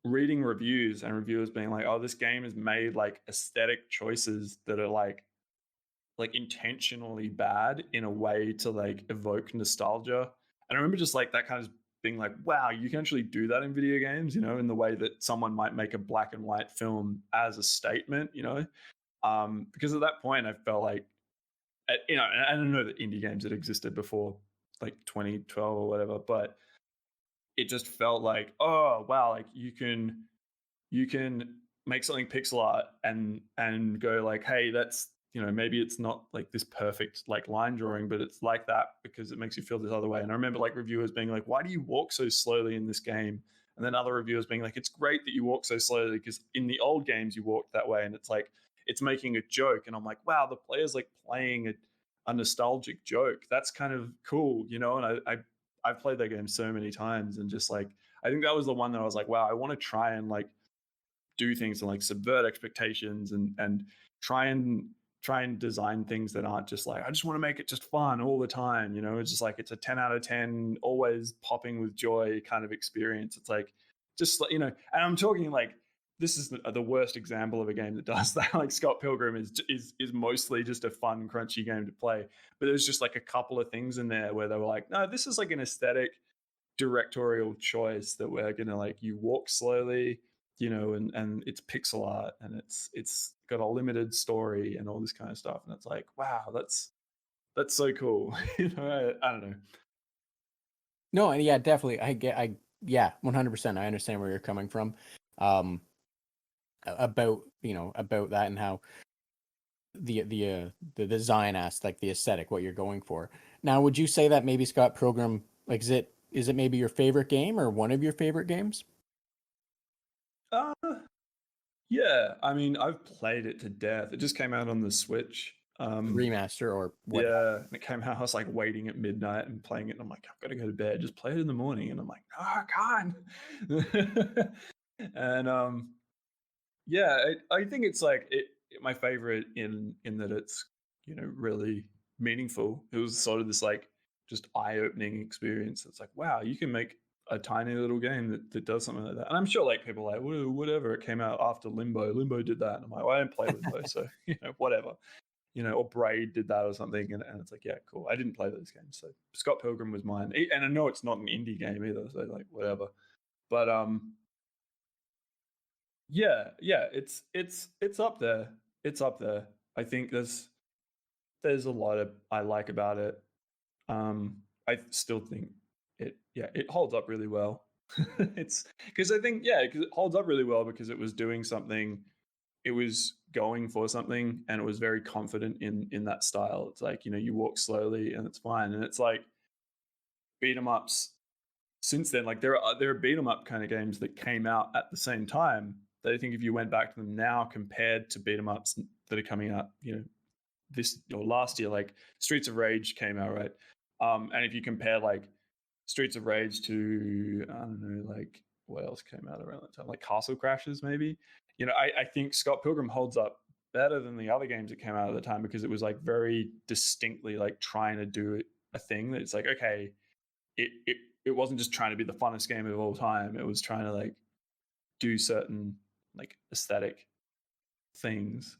reading reviews and reviewers being like, oh, this game has made like aesthetic choices that are like intentionally bad in a way to like evoke nostalgia. And I remember just like that kind of being like, wow, you can actually do that in video games, you know, in the way that someone might make a black and white film as a statement, you know. Because at that point I felt like, you know, and I don't know that indie games had existed before like 2012 or whatever, but it just felt like, oh wow, like you can make something pixel art and go like, hey, that's, you know, maybe it's not like this perfect like line drawing, but it's like that because it makes you feel this other way. And I remember like reviewers being like, why do you walk so slowly in this game? And then other reviewers being like, it's great that you walk so slowly because in the old games you walked that way. And it's like, it's making a joke. And I'm like, wow, the player's like playing a nostalgic joke. That's kind of cool, you know. And I've played that game so many times, and just like, I think that was the one that I was like, wow, I want to try and like do things and like subvert expectations and try and try and design things that aren't just like, I just want to make it just fun all the time, you know. It's just like, it's a 10 out of 10 always popping with joy kind of experience. It's like, just like, you know, and I'm talking like, this is the worst example of a game that does that. Like Scott Pilgrim is mostly just a fun crunchy game to play, but there's just like a couple of things in there where they were like, no, this is like an aesthetic directorial choice that we're gonna like, you walk slowly, you know, and it's pixel art and it's got a limited story and all this kind of stuff. And it's like, wow, that's so cool. You know, I don't know. No, and yeah, definitely. Yeah, 100%. I understand where you're coming from. Um, about, you know, about that and how the design aspect, the aesthetic, what you're going for. Now, would you say that maybe Scott Pilgrim, like, is it maybe your favorite game or one of your favorite games? Uh, yeah, I mean, I've played it to death. It just came out on the Switch. Remaster or what have Yeah, and it came out. I was like waiting at midnight and playing it, and I'm like, I've got to go to bed. Just play it in the morning, and I'm like, no, I can't. And yeah, I think it's like my favorite in that it's, you know, really meaningful. It was sort of this like just eye-opening experience. It's like, wow, you can make a tiny little game that does something like that. And I'm sure like people are like, whatever, it came out after Limbo. Limbo did that. And I'm like, well, I didn't play Limbo, so you know, whatever. You know, or Braid did that or something, and it's like, yeah, cool. I didn't play those games, so Scott Pilgrim was mine, and I know it's not an indie game either, so like whatever. But yeah, it's up there. It's up there. I think there's a lot of I like about it. I still think it holds up really well. It's because I think, yeah, because it holds up really well because it was doing something, it was going for something, and it was very confident in that style. It's like, you know, you walk slowly and it's fine. And it's like beat 'em ups since then, like there are beat 'em up kind of games that came out at the same time that I think if you went back to them now compared to beat 'em ups that are coming out, you know, this or last year, like Streets of Rage came out, right? And if you compare like Streets of Rage to, I don't know, like what else came out around that time, like Castle Crashers maybe. You know, I think Scott Pilgrim holds up better than the other games that came out at the time because it was like very distinctly like trying to do a thing that it's like, okay, it wasn't just trying to be the funnest game of all time. It was trying to like do certain like aesthetic things.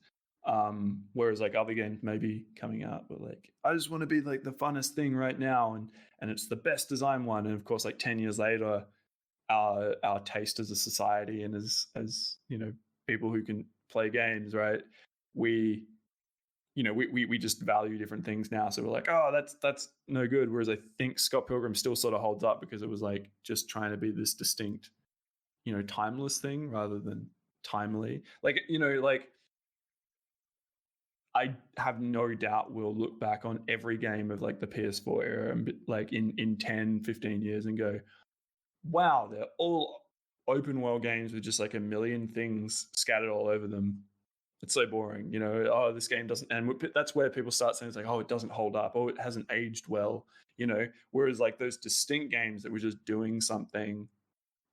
Whereas like other games maybe coming out, but like I just want to be like the funnest thing right now, and it's the best design one. And of course, like 10 years later, our taste as a society and as people who can play games, right? We we just value different things now. So we're like, oh, that's no good. Whereas I think Scott Pilgrim still sort of holds up because it was like just trying to be this distinct, timeless thing rather than timely. Like, like I have no doubt we'll look back on every game of like the PS4 era and like in 10, 15 years and go, wow, they're all open world games with just like a million things scattered all over them. It's so boring, oh, this game doesn't, and that's where people start saying it's like, oh, it doesn't hold up, oh, it hasn't aged well, whereas like those distinct games that were just doing something,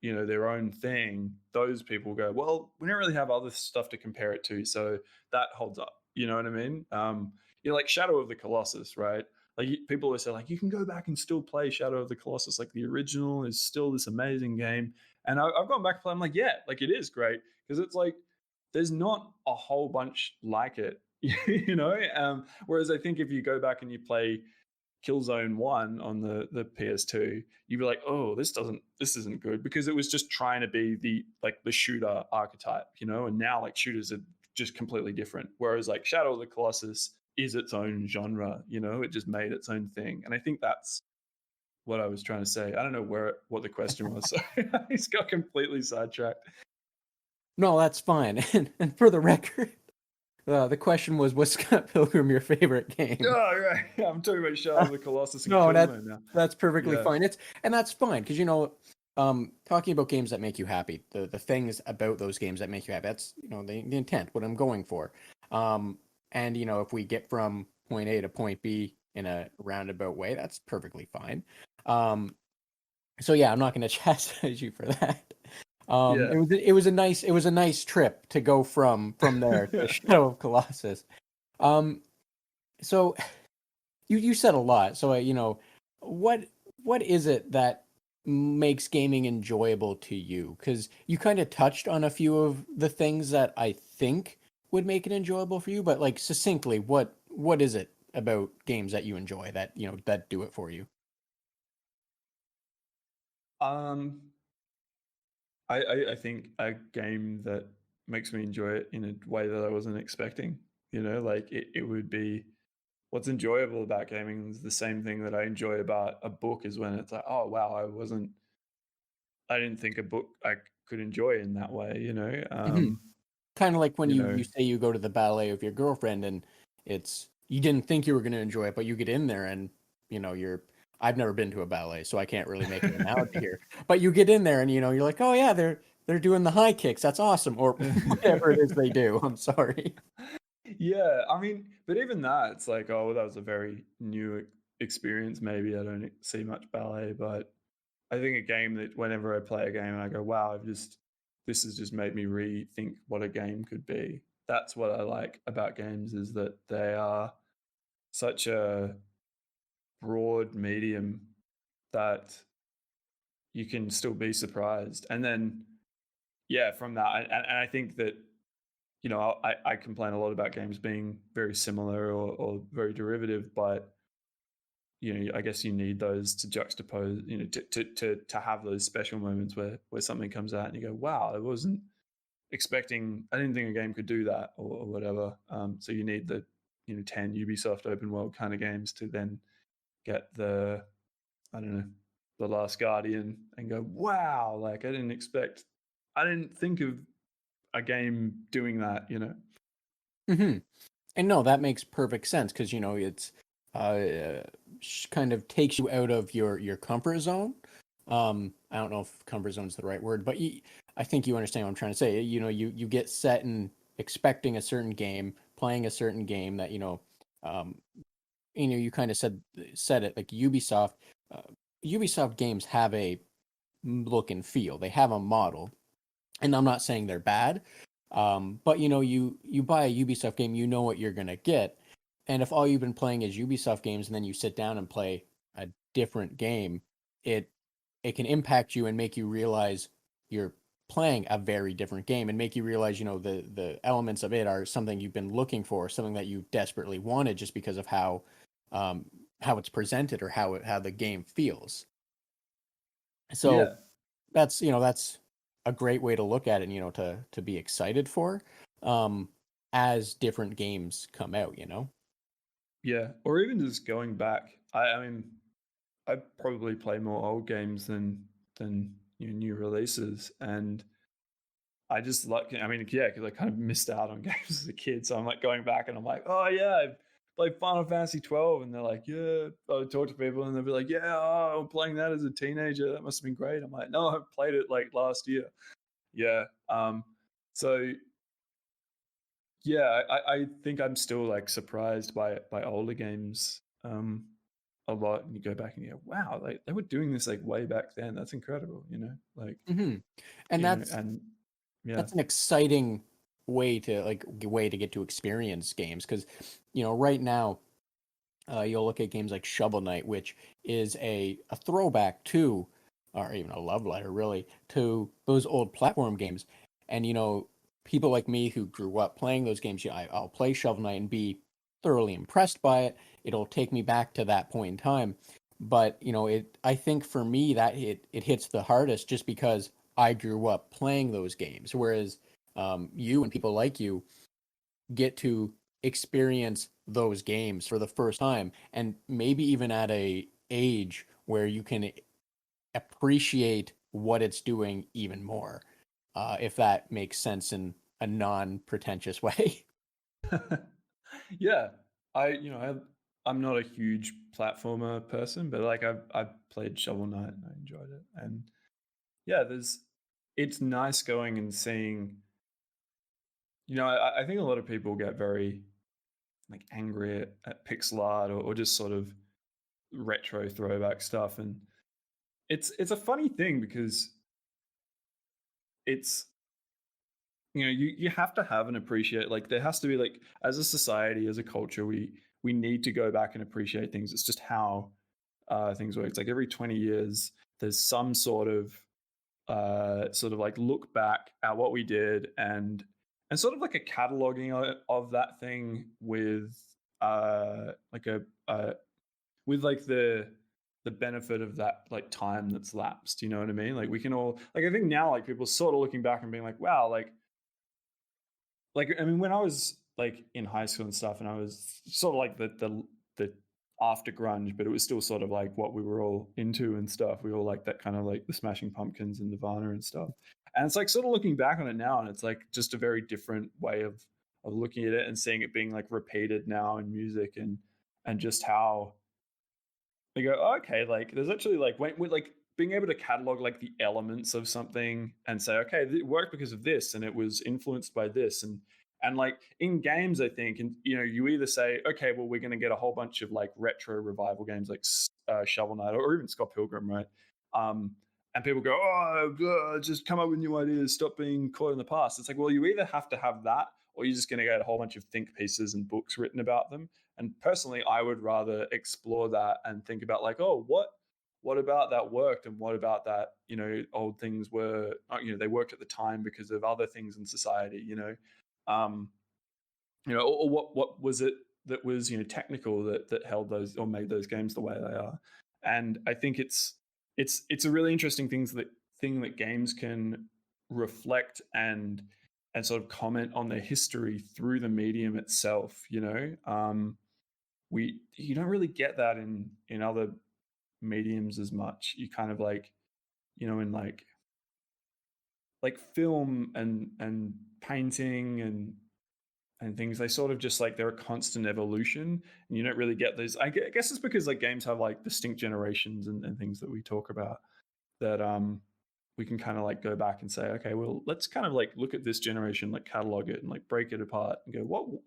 their own thing, those people go, well, we don't really have other stuff to compare it to, so that holds up. You know what I mean? Like Shadow of the Colossus, right? Like people always say, like you can go back and still play Shadow of the Colossus. Like the original is still this amazing game, and I've gone back and play. I'm like, yeah, like it is great because it's like there's not a whole bunch like it, Whereas I think if you go back and you play Killzone 1 on the PS2, you'd be like, oh, this isn't good because it was just trying to be the shooter archetype, and now like shooters are just completely different. Whereas like Shadow of the Colossus is its own genre, it just made its own thing. And I think that's what I was trying to say. I don't know what the question was. Sorry, I just got completely sidetracked. No, that's fine. And for the record, the question was Scott Pilgrim your favorite game? Oh, right. I'm talking about Shadow of the Colossus and No, Killzone now. that's perfectly Yeah. fine. That's fine because talking about games that make you happy, the things about those games that make you happy, that's the intent, what I'm going for. And if we get from point A to point B in a roundabout way, that's perfectly fine. So yeah, I'm not going to chastise you for that. Yeah. It was a nice trip to go from there to Shadow of Colossus. So you said a lot. So what is it that makes gaming enjoyable to you? Because you kind of touched on a few of the things that I think would make it enjoyable for you, but like succinctly, what is it about games that you enjoy that that do it for you? I think a game that makes me enjoy it in a way that I wasn't expecting. Like it would be what's enjoyable about gaming is the same thing that I enjoy about a book is when it's like, oh wow, I didn't think a book I could enjoy in that way. Kind of like when you you know, say you go to the ballet with your girlfriend and you didn't think you were going to enjoy it, but you get in there and I've never been to a ballet, so I can't really make an analogy here. But you get in there and you're like, oh yeah, they're doing the high kicks. That's awesome, or whatever it is they do. I'm sorry. Yeah, I mean, but even that, it's like, oh, that was a very new experience. Maybe I don't see much ballet, but I think a game that whenever I play a game, I go, wow, this has just made me rethink what a game could be. That's what I like about games is that they are such a broad medium that you can still be surprised. And then, yeah, from that, and I think that I complain a lot about games being very similar or very derivative, but I guess you need those to juxtapose, to have those special moments where something comes out and you go, wow, I wasn't expecting, I didn't think a game could do that or whatever. So you need the 10 Ubisoft open world kind of games to then get I don't know, the Last Guardian and go, wow, like I didn't think of a game doing that. Mm-hmm. And no, that makes perfect sense because it's kind of takes you out of your comfort zone. I don't know if comfort zone is the right word, but I think you understand what I'm trying to say. You get set and expecting a certain game, playing a certain game that um, you kind of said it like Ubisoft. Uh, Ubisoft games have a look and feel. They have a model, and I'm not saying they're bad. But you buy a Ubisoft game, you know what you're gonna get. And if all you've been playing is Ubisoft games and then you sit down and play a different game, it can impact you and make you realize you're playing a very different game and make you realize, the elements of it are something you've been looking for, something that you desperately wanted just because of how it's presented or how the game feels. So Yeah. that's a great way to look at it, to be excited for, as different games come out. Yeah. Or even just going back. I mean, I probably play more old games than new releases, and I just like, I mean, yeah, because I kind of missed out on games as a kid. So I'm like going back and I'm like, oh yeah, I played Final Fantasy 12, and they're like, yeah. I would talk to people and they'll be like, yeah, oh, I'm playing that as a teenager. That must have been great. I'm like, no, I played it like last year. Yeah. So yeah, I think I'm still like surprised by older games a lot. And you go back and you go, wow, like they were doing this like way back then. That's incredible, like Hmm. And that's and yeah. that's an exciting way to get to experience games, because right now, you'll look at games like Shovel Knight, which is a throwback to, or even a love letter, really, to those old platform games. And people like me who grew up playing those games, I'll play Shovel Knight and be thoroughly impressed by it. It'll take me back to that point in time. But I think for me that it hits the hardest just because I grew up playing those games, whereas you and people like you get to experience those games for the first time, and maybe even at a age where you can appreciate what it's doing even more, if that makes sense in a non-pretentious way. Yeah. I'm not a huge platformer person, but like I've played Shovel Knight and I enjoyed it. And yeah, it's nice going and seeing, I think a lot of people get very like angry at pixel art, or just sort of retro throwback stuff. And it's a funny thing because it's, you have to have and appreciate, like there has to be, like, as a society, as a culture, we need to go back and appreciate things. It's just how things work. It's like every 20 years there's some sort of like look back at what we did, and sort of like a cataloging of that thing with like with like the benefit of that like time that's lapsed. You know what I mean? Like we can all, like, I think now like people sort of looking back and being like, wow, like I mean, when I was like in high school and stuff, and I was sort of like the after grunge, but it was still sort of like what we were all into and stuff. We all like that kind of like the Smashing Pumpkins and Nirvana and stuff. And it's like sort of looking back on it now, and it's like just a very different way of looking at it and seeing it being like repeated now in music, and just how they go, oh, okay, like there's actually like when like being able to catalog like the elements of something and say, okay, it worked because of this, and it was influenced by this, and like in games, I think, and you either say, okay, well, we're going to get a whole bunch of like retro revival games like Shovel Knight, or even Scott Pilgrim, right? And people go, oh, just come up with new ideas, stop being caught in the past. It's like, well, you either have to have that, or you're just going to get a whole bunch of think pieces and books written about them. And personally, I would rather explore that and think about like, oh, what about that worked, and what about that, old things were, they worked at the time because of other things in society, um, or what was it that was, technical, that held those or made those games the way they are. And I think it's a really interesting thing that games can reflect and sort of comment on their history through the medium itself. You don't really get that in other mediums as much. You kind of like, in like film and painting and things, they sort of just like, they're a constant evolution, and you don't really get those. I guess it's because like games have like distinct generations and things that we talk about, that we can kind of like go back and say, okay, well, let's kind of like look at this generation, like catalog it and like break it apart and go,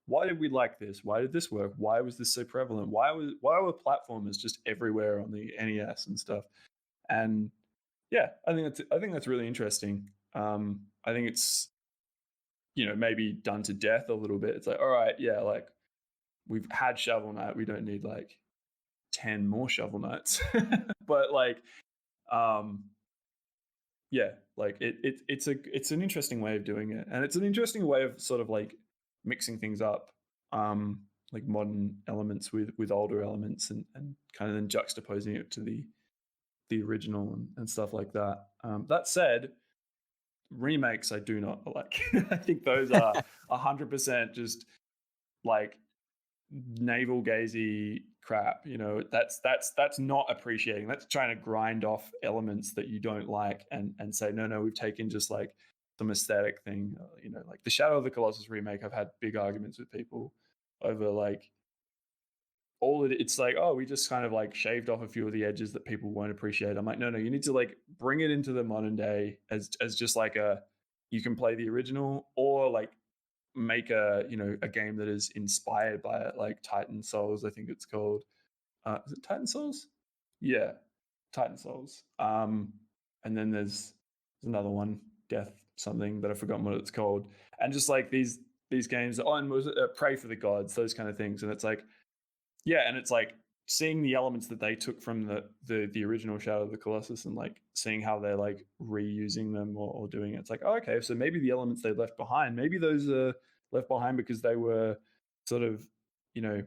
why did we like this? Why did this work? Why was this so prevalent? Why were platformers just everywhere on the NES and stuff? And yeah, I think that's really interesting. I think it's, maybe done to death a little bit. It's like, all right, yeah, like we've had Shovel Knight, we don't need like 10 more Shovel Knights. But like, um, yeah, Like it's an interesting way of doing it, and it's an interesting way of sort of like mixing things up, like modern elements with older elements, and kind of then juxtaposing it to the original and stuff like that. That said, remakes I do not like. I think those are 100% just like navel gazy crap. You know, that's not appreciating. That's trying to grind off elements that you don't like and say no, we've taken just like some aesthetic thing. You know, like the Shadow of the Colossus remake. I've had big arguments with people over like it's like, oh, we just kind of like shaved off a few of the edges that people won't appreciate. I'm like, no, you need to like bring it into the modern day as just like you can play the original, or like make a game that is inspired by it, like Titan Souls, I think it's called. Is it Titan Souls? Yeah, Titan Souls. And then there's another one, Death something, but I've forgotten what it's called. And just like these games, and was it Pray for the Gods, those kind of things. And it's like, yeah, and it's like seeing the elements that they took from the original Shadow of the Colossus and like seeing how they're like reusing them or doing it. It's like, oh, okay, so maybe the elements they left behind, maybe those are left behind because they were sort of, you know,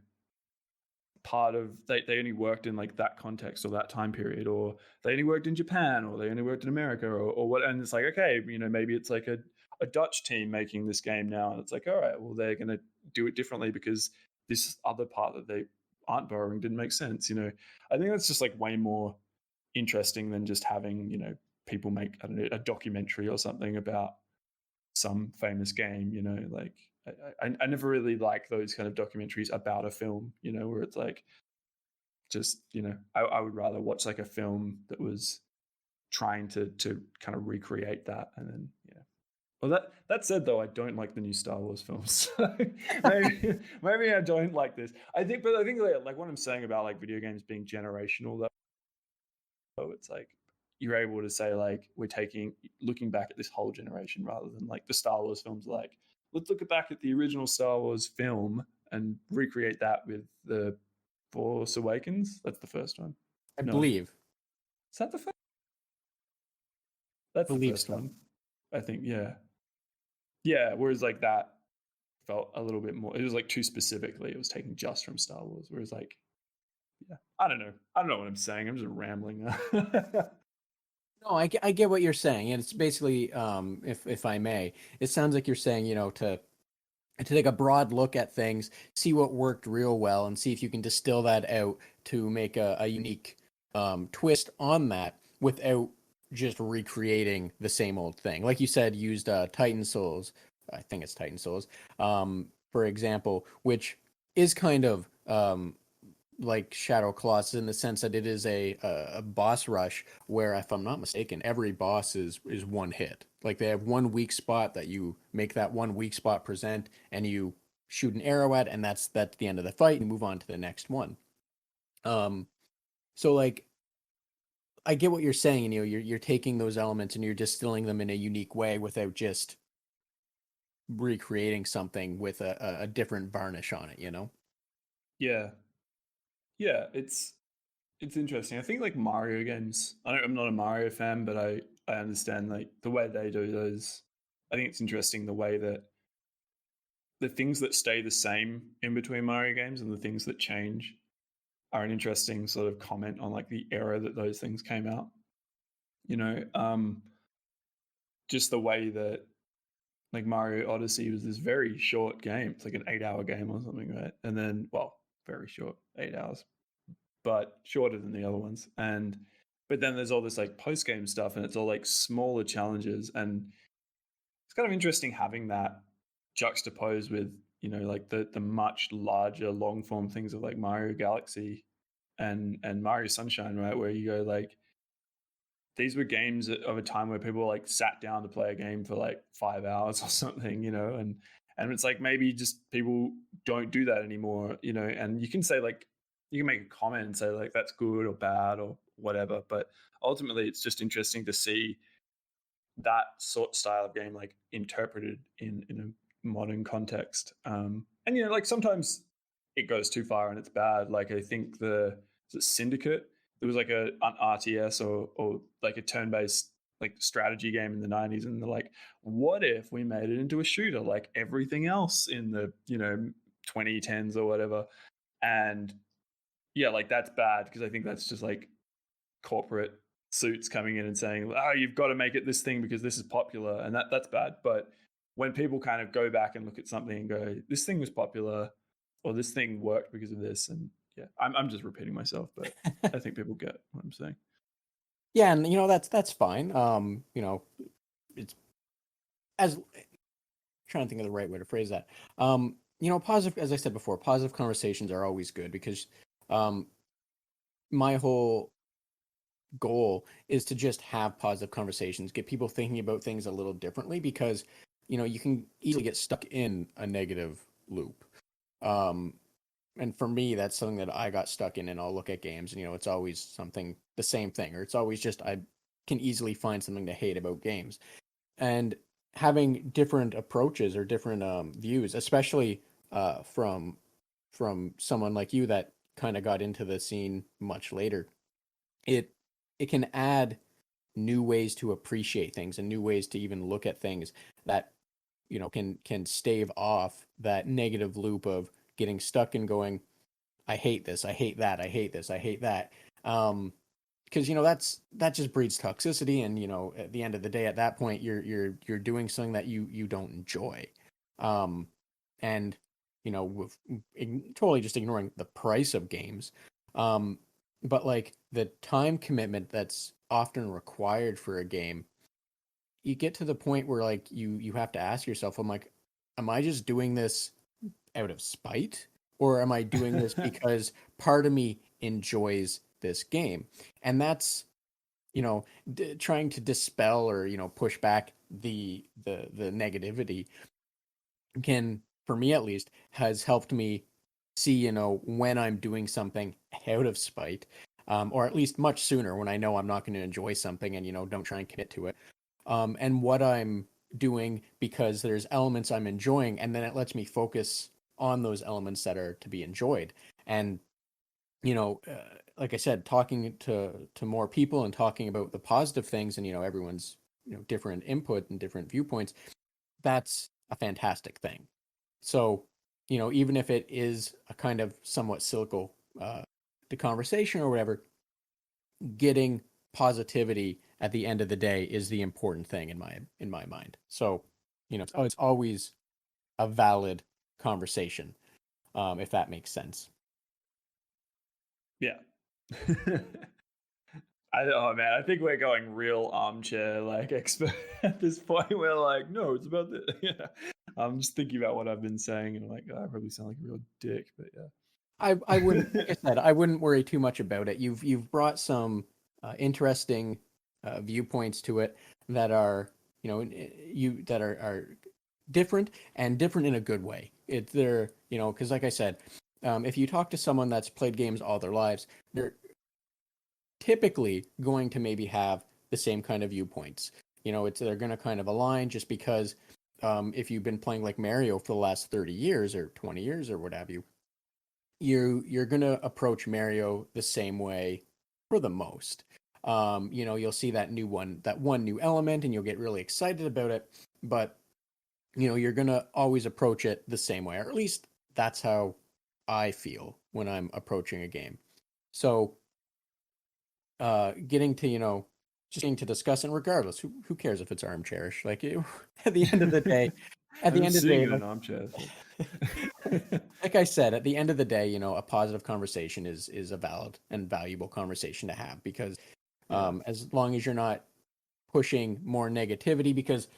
part of they only worked in like that context or that time period, or they only worked in Japan, or they only worked in America, or what. And it's like, okay, you know, maybe it's like a Dutch team making this game now, and it's like, all right, well, they're going to do it differently because this other part that they aren't borrowing didn't make sense. You know, I think that's just like way more interesting than just having, you know, people make, I don't know, a documentary or something about some famous game. You know, like I never really like those kind of documentaries about a film, you know, where it's like just, you know, I would rather watch like a film that was trying to kind of recreate that. And then yeah. Well, that said, though, I don't like the new Star Wars films. So maybe I don't like this. I think like what I'm saying about like video games being generational, though, it's like you're able to say like we're looking back at this whole generation rather than like the Star Wars films. Like let's look back at the original Star Wars film and recreate that with the Force Awakens. That's the first one. I No, believe. is that the first? That's the Believe first so. one. I think, yeah. Yeah, whereas like that felt a little bit more, it was like too specifically, it was taken just from Star Wars. Whereas like, yeah, I don't know what I'm saying. I'm just rambling. No, I get what you're saying, and it's basically, if I may, it sounds like you're saying, you know, to take a broad look at things, see what worked real well, and see if you can distill that out to make a unique twist on that without just recreating the same old thing. Like you said, used Titan Souls. I think it's Titan Souls, for example, which is kind of like Shadow Colossus in the sense that it is a boss rush where, if I'm not mistaken, every boss is one hit. Like they have one weak spot that you make that one weak spot present, and you shoot an arrow at, and that's the end of the fight. And you move on to the next one. So like I get what you're saying. You know, you're taking those elements and you're distilling them in a unique way without just recreating something with a different varnish on it. You know. Yeah, yeah, it's interesting. I think like Mario games. I'm not a Mario fan, but I understand like the way they do those. I think it's interesting the way that the things that stay the same in between Mario games and the things that change are an interesting sort of comment on like the era that those things came out. You know, just the way that like Mario Odyssey was this very short game. It's like an 8-hour game or something, right? And then, well, very short, 8 hours, but shorter than the other ones. And but then there's all this like post game stuff, and it's all like smaller challenges, and it's kind of interesting having that juxtaposed with, you know, like the much larger long form things of like Mario Galaxy and Mario Sunshine, right? Where you go like these were games of a time where people like sat down to play a game for like 5 hours or something, you know, and it's like maybe just people don't do that anymore, you know. And you can say like you can make a comment and say like that's good or bad or whatever, but ultimately it's just interesting to see that sort of style of game like interpreted in a modern context. And you know, like sometimes it goes too far and it's bad. Like I think is it Syndicate? There was like an RTS or like a turn-based like strategy game in the 90s, and they're like, what if we made it into a shooter like everything else in the 2010s or whatever? And yeah, like that's bad, because I think that's just like corporate suits coming in and saying, oh, you've got to make it this thing because this is popular, and that's bad. But when people kind of go back and look at something and go, this thing was popular, or this thing worked because of this, and yeah, I'm just repeating myself, but I think people get what I'm saying. Yeah, and that's fine. It's as trying to think of the right way to phrase that. Positive, as I said before, positive conversations are always good because um, my whole goal is to just have positive conversations, get people thinking about things a little differently, because you can easily get stuck in a negative loop. Um, and for me, that's something that I got stuck in, and I'll look at games and it's always something the same thing, or it's always just I can easily find something to hate about games. And having different approaches or different views, especially from someone like you that kind of got into the scene much later, it it can add new ways to appreciate things and new ways to even look at things that can stave off that negative loop of getting stuck and going, I hate this, I hate that, I hate this, I hate that. Because that just breeds toxicity, and at the end of the day, at that point, you're doing something that you don't enjoy, and with totally just ignoring the price of games, but like the time commitment that's often required for a game, you get to the point where like you have to ask yourself, I'm like, am I just doing this out of spite, or am I doing this because part of me enjoys this game? And that's trying to dispel or push back the negativity can, for me at least, has helped me see when I'm doing something out of spite, or at least much sooner when I know I'm not going to enjoy something, and don't try and commit to it, and what I'm doing because there's elements I'm enjoying, and then it lets me focus on those elements that are to be enjoyed. And like I said, talking to more people and talking about the positive things, and everyone's different input and different viewpoints, that's a fantastic thing. So even if it is a kind of somewhat cyclical the conversation or whatever, getting positivity at the end of the day is the important thing in my mind. So it's always a valid conversation, if that makes sense. Yeah. Oh man, I think we're going real armchair like expert at this point. We're like, no, it's about this. Yeah. I'm just thinking about what I've been saying, and I'm like, oh, I probably sound like a real dick, but yeah. I wouldn't, like I said, I wouldn't worry too much about it. You've brought some interesting viewpoints to it that are that are different, and different in a good way. They're because like I said, if you talk to someone that's played games all their lives, they're typically going to maybe have the same kind of viewpoints. They're going to kind of align, just because if you've been playing like Mario for the last 30 years or 20 years or what have you, you're going to approach Mario the same way for the most. You'll see that one new element, and you'll get really excited about it, but you're going to always approach it the same way, or at least that's how I feel when I'm approaching a game. So getting to just getting to discuss it, regardless, who cares if it's armchairish, like at the end of the day, I'm just sitting in an armchair. So. like I said, at the end of the day, a positive conversation is a valid and valuable conversation to have, because as long as you're not pushing more negativity, because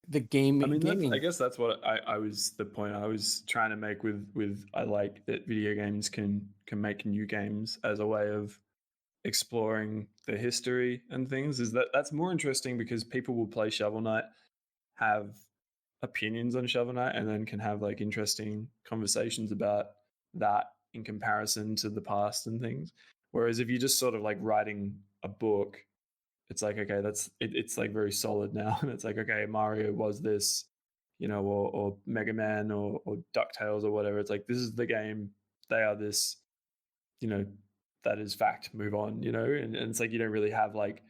the gaming, I guess that's what I was, the point I was trying to make with I like that video games can make new games as a way of exploring the history and things, is that's more interesting, because people will play Shovel Knight, have opinions on Shovel Knight, and then can have like interesting conversations about that in comparison to the past and things. Whereas if you're just sort of like writing a book, it's like, okay, it's like very solid now. And it's like, okay, Mario was this, or Mega Man, or DuckTales or whatever. It's like, this is the game, they are this, you know, that is fact, move on, and it's like you don't really have like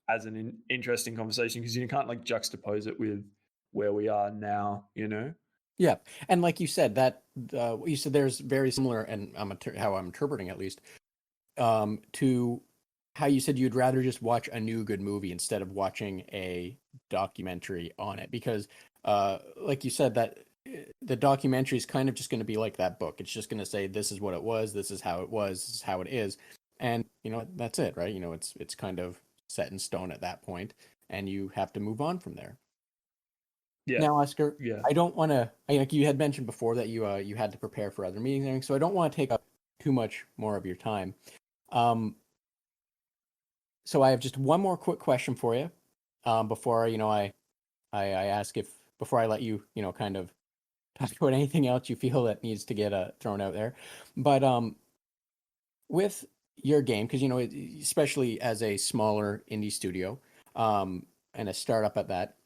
as an interesting conversation because you can't like juxtapose it with where we are now, you know? Yeah, and like you said, that what you said there's very similar, and how I'm interpreting at least, to how you said you'd rather just watch a new good movie instead of watching a documentary on it, because like you said, that the documentary is kind of just going to be like that book. It's just going to say this is what it was, this is how it was, this is how it is, and that's it, right? It's kind of set in stone at that point, and you have to move on from there. Yeah. Now, Oscar, Yeah. I don't want to. Like you had mentioned before that you had to prepare for other meetings and everything, so I don't want to take up too much more of your time. Um, so I have just one more quick question for you, before I ask if before I let you kind of talk about anything else you feel that needs to get thrown out there. But with your game, because especially as a smaller indie studio, and a startup at that,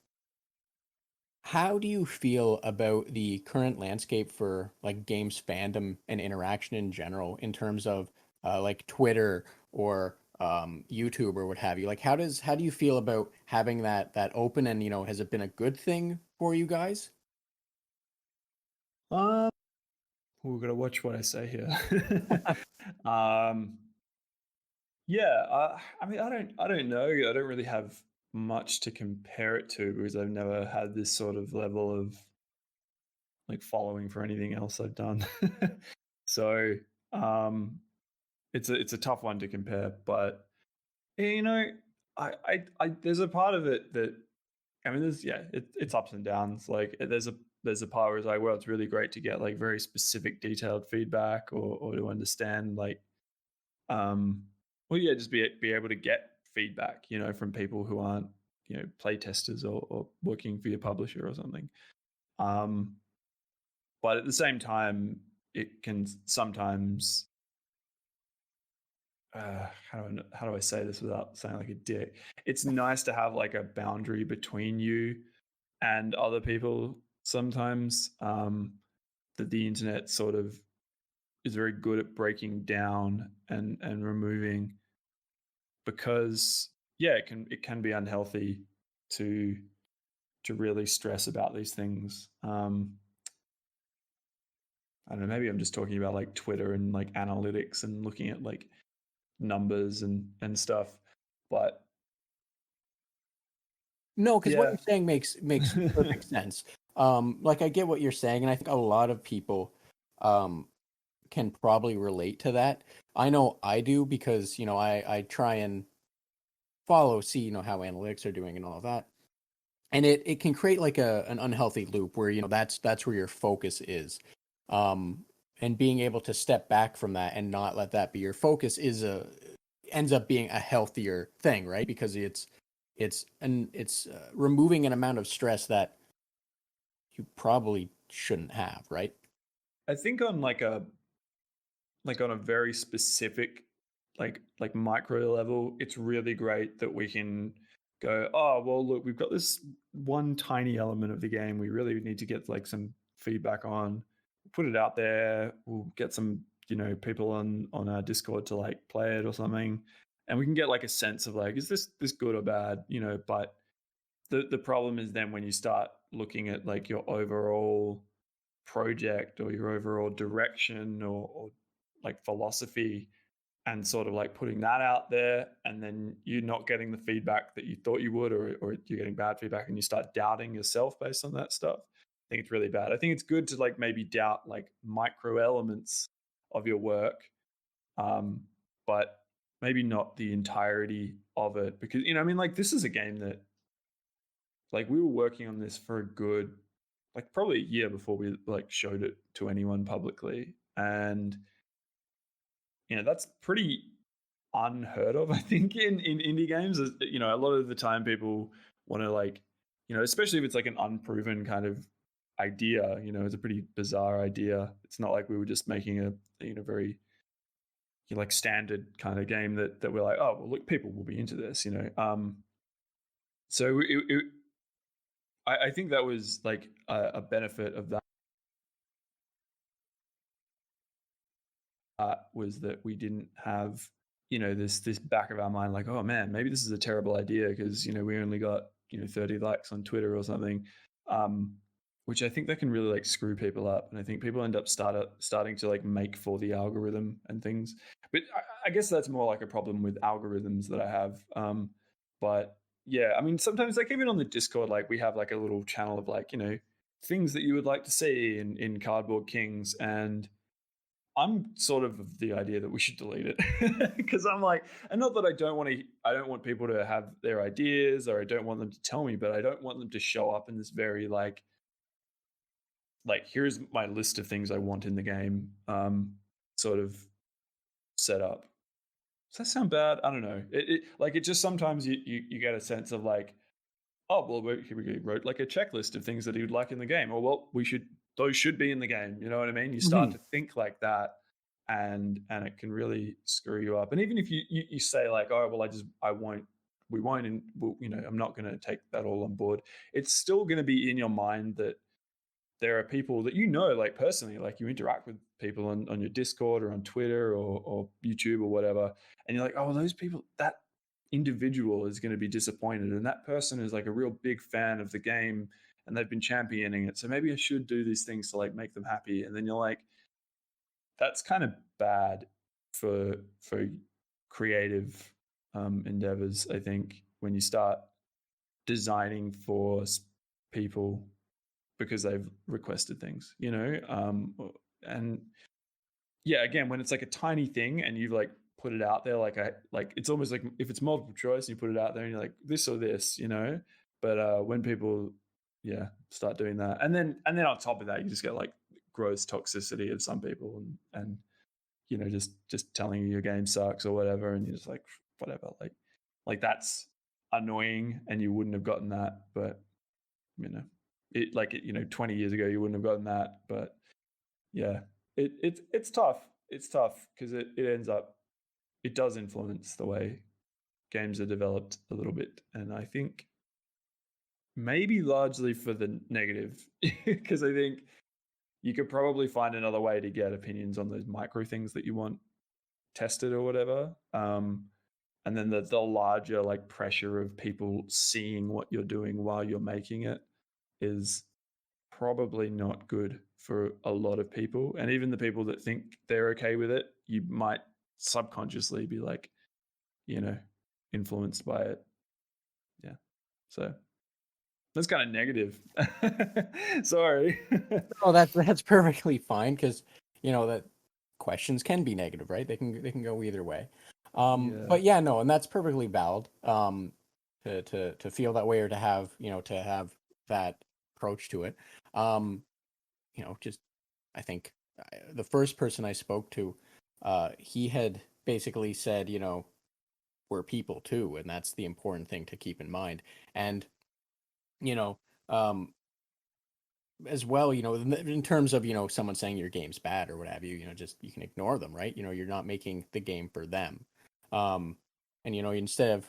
how do you feel about the current landscape for like games fandom and interaction in general, in terms of like Twitter or YouTube or what have you? Like, how do you feel about having that open, and has it been a good thing for you guys? Um, we're gonna watch what I say here. um, yeah, I mean, I don't know. I don't really have much to compare it to because I've never had this sort of level of like following for anything else I've done. So, um, it's a tough one to compare, but you know, there's a part of it that I mean, it's ups and downs. Like there's a part where it's like, well, it's really great to get like very specific, detailed feedback, or to understand like, um, well, yeah, just be able to get feedback, from people who aren't play testers or working for your publisher or something. Um, but at the same time, it can sometimes how do I say this without sounding like a dick? It's nice to have like a boundary between you and other people sometimes, that the internet sort of is very good at breaking down and removing, because yeah, it can be unhealthy to really stress about these things. I don't know, maybe I'm just talking about like Twitter and like analytics and looking at like numbers and stuff, but No, because what yeah. you're saying makes perfect sense. Like I get what you're saying, and I think a lot of people um can probably relate to that. I know I do, because I try and see how analytics are doing and all of that, and it can create like an unhealthy loop where that's where your focus is, um and being able to step back from that and not let that be your focus ends up being a healthier thing, right? Because it's removing an amount of stress that you probably shouldn't have, right? I think on like on a very specific like micro level, it's really great that we can go, oh well, look, we've got this one tiny element of the game we really need to get like some feedback on. Put it out there, we'll get some people on our Discord to like play it or something, and we can get like a sense of like, is this good or bad, but the problem is then when you start looking at like your overall project or your overall direction, or like philosophy, and sort of like putting that out there, and then you're not getting the feedback that you thought you would, or you're getting bad feedback and you start doubting yourself based on that stuff. I think it's really bad. I think it's good to like maybe doubt like micro elements of your work, but maybe not the entirety of it, because I mean, like, this is a game that like we were working on this for a good like probably a year before we like showed it to anyone publicly, and that's pretty unheard of, I think, in indie games. A lot of the time people want to like, especially if it's like an unproven kind of idea, it's a pretty bizarre idea. It's not like we were just making a very like standard kind of game that we're like, oh well, look, people will be into this. So I think that was like a benefit of that, was that we didn't have this back of our mind, like, oh man, maybe this is a terrible idea because we only got 30 likes on Twitter or something, um, which I think that can really like screw people up, and I think people end up starting to like make for the algorithm and things. But I guess that's more like a problem with algorithms that I have. But yeah, I mean, sometimes like even on the Discord, like we have like a little channel of like things that you would like to see in Cardboard Kings, and I'm sort of the idea that we should delete it because I'm like, and not that I don't want people to have their ideas or I don't want them to tell me, but I don't want them to show up in this very like here's my list of things I want in the game, sort of setup. Does that sound bad? I don't know. It just sometimes you get a sense of like, oh well, we wrote like a checklist of things that he would like in the game, or well, those should be in the game. You know what I mean? You start Mhm. to think like that, and it can really screw you up. And even if you say like, oh well, I won't, we won't, and I'm not going to take that all on board. It's still going to be in your mind that there are people that like personally, like you interact with people on your Discord or on Twitter or YouTube or whatever, and you're like, oh, well, those people, that individual is going to be disappointed, and that person is like a real big fan of the game and they've been championing it. So maybe I should do these things to like make them happy. And then you're like, that's kind of bad for creative endeavors. I think when you start designing for people because they've requested things, and yeah, again, when it's like a tiny thing and you've like put it out there, like it's almost like if it's multiple choice and you put it out there and you're like this or this, but when people start doing that, and then on top of that you just get like gross toxicity of some people, and just telling you your game sucks or whatever, and you're just like whatever, like that's annoying, and you wouldn't have gotten that, but it like 20 years ago you wouldn't have gotten that, but yeah, it's tough. It's tough because it does influence the way games are developed a little bit, and I think maybe largely for the negative because I think you could probably find another way to get opinions on those micro things that you want tested or whatever. And then the larger like pressure of people seeing what you're doing while you're making it is probably not good for a lot of people. And even the people that think they're okay with it, you might subconsciously be like, influenced by it. Yeah. So that's kind of negative. Sorry. Oh, that's perfectly fine because that questions can be negative, right? They can go either way. Yeah. But yeah, no, and that's perfectly valid. To feel that way or to have that approach to it. Um, just I think the first person I spoke to, he had basically said, we're people too, and that's the important thing to keep in mind. And you know, um, as well, in terms of someone saying your game's bad or what have you, just you can ignore them, right? You're not making the game for them. Um, and instead of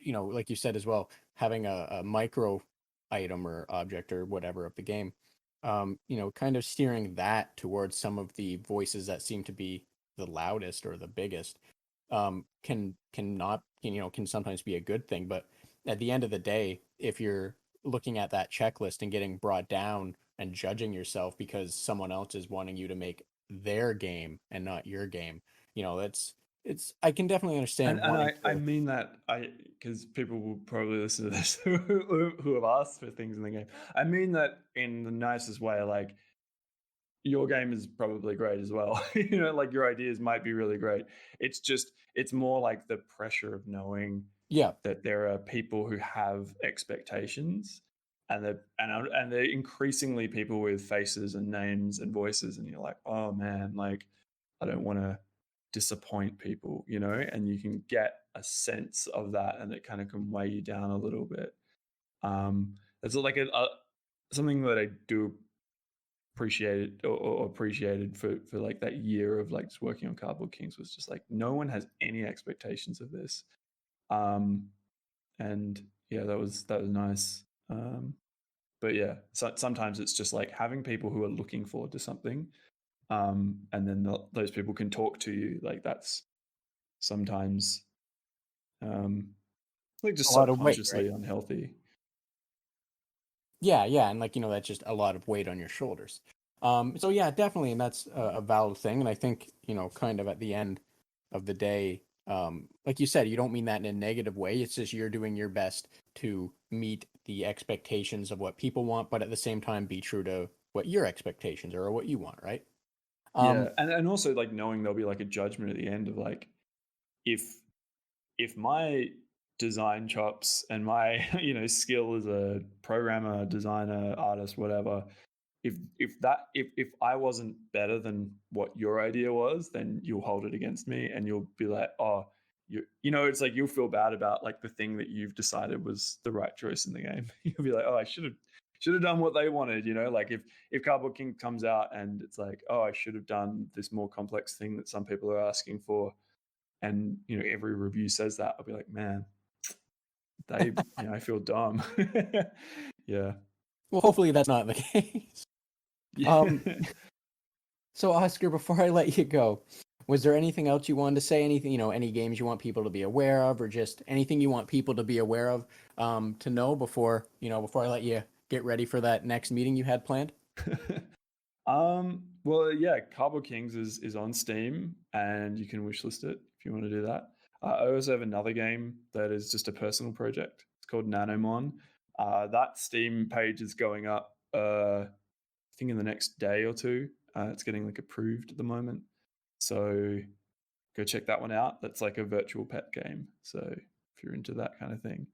like you said as well, having a micro item or object or whatever of the game, kind of steering that towards some of the voices that seem to be the loudest or the biggest, can not, can sometimes be a good thing. But at the end of the day, if you're looking at that checklist and getting brought down and judging yourself because someone else is wanting you to make their game and not your game, it's I can definitely And understand and wanting I to. mean that because people will probably listen to this who have asked for things in the game. I mean that in the nicest way. Like your game is probably great as well. Like your ideas might be really great. It's more like the pressure of knowing Yeah. that there are people who have expectations, and they're increasingly people with faces and names and voices, and you're like, oh man, like I don't want to disappoint people, and you can get a sense of that, and it kind of can weigh you down a little bit. It's like something that I do appreciated or appreciated for like that year of like just working on Cardboard Kings was just like no one has any expectations of this, um, and yeah, that was nice. But yeah, sometimes it's just like having people who are looking forward to something, and then those people can talk to you. Like sometimes, like just A lot of weight, subconsciously right? unhealthy. Yeah, and like that's just a lot of weight on your shoulders. So yeah, definitely, and that's a valid thing. And I think kind of at the end of the day, like you said, you don't mean that in a negative way. It's just you're doing your best to meet the expectations of what people want, but at the same time, be true to what your expectations are or what you want, right? Yeah, and also like knowing there'll be like a judgment at the end of like if my design chops and my skill as a programmer, designer, artist, whatever, if I wasn't better than what your idea was, then you'll hold it against me and you'll be like, oh, it's like you'll feel bad about like the thing that you've decided was the right choice in the game. You'll be like, oh, I should have done what they wanted, like if Cardboard King comes out and it's like, oh, I should have done this more complex thing that some people are asking for, and every review says that, I'll be like, man, I feel dumb. Yeah. Well, hopefully that's not the case. Yeah. Um, so Oscar, before I let you go, was there anything else you wanted to say? Anything, any games you want people to be aware of, or just anything you want people to be aware of, to know before I let you get ready for that next meeting you had planned? Well, yeah, Cardboard Kings is on Steam, and you can wishlist it if you want to do that. I also have another game that is just a personal project. It's called Nanomon. That Steam page is going up, I think in the next day or two. It's getting like approved at the moment, so go check that one out. That's like a virtual pet game. So if you're into that kind of thing,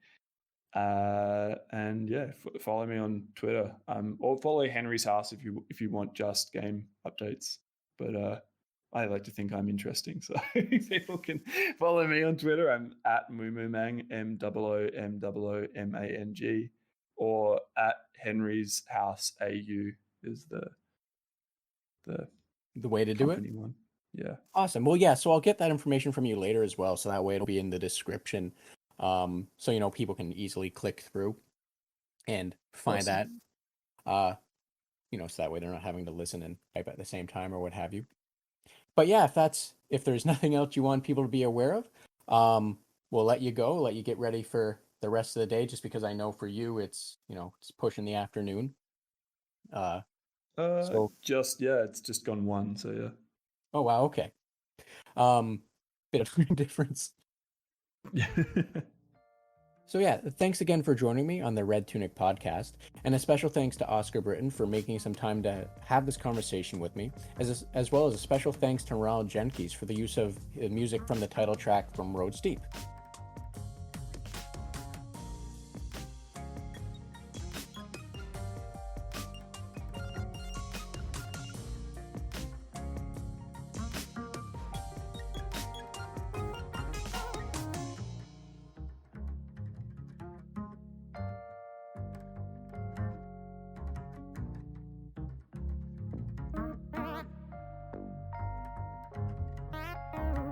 and yeah, follow me on Twitter, or follow Henry's House if you want just game updates. But I like to think I'm interesting, so people can follow me on Twitter. I'm at Moomomang, MOOMOOMANG, or at Henry's House AU is The way to do it. company one. Yeah. Awesome. Well, yeah. So I'll get that information from you later as well, so that way it'll be in the description, so people can easily click through and find that. Awesome. So that way they're not having to listen and type at the same time or what have you. But yeah, if there's nothing else you want people to be aware of, we'll let you go, let you get ready for the rest of the day, just because I know for you it's it's pushing the afternoon. So It's just gone one, so yeah. oh wow, okay. Um Bit of a difference. Yeah. So yeah, thanks again for joining me on the Red Tunic podcast, and a special thanks to Oscar Brittain for making some time to have this conversation with me, as well as a special thanks to Ronald Jenkins for the use of music from the title track from Road Steep.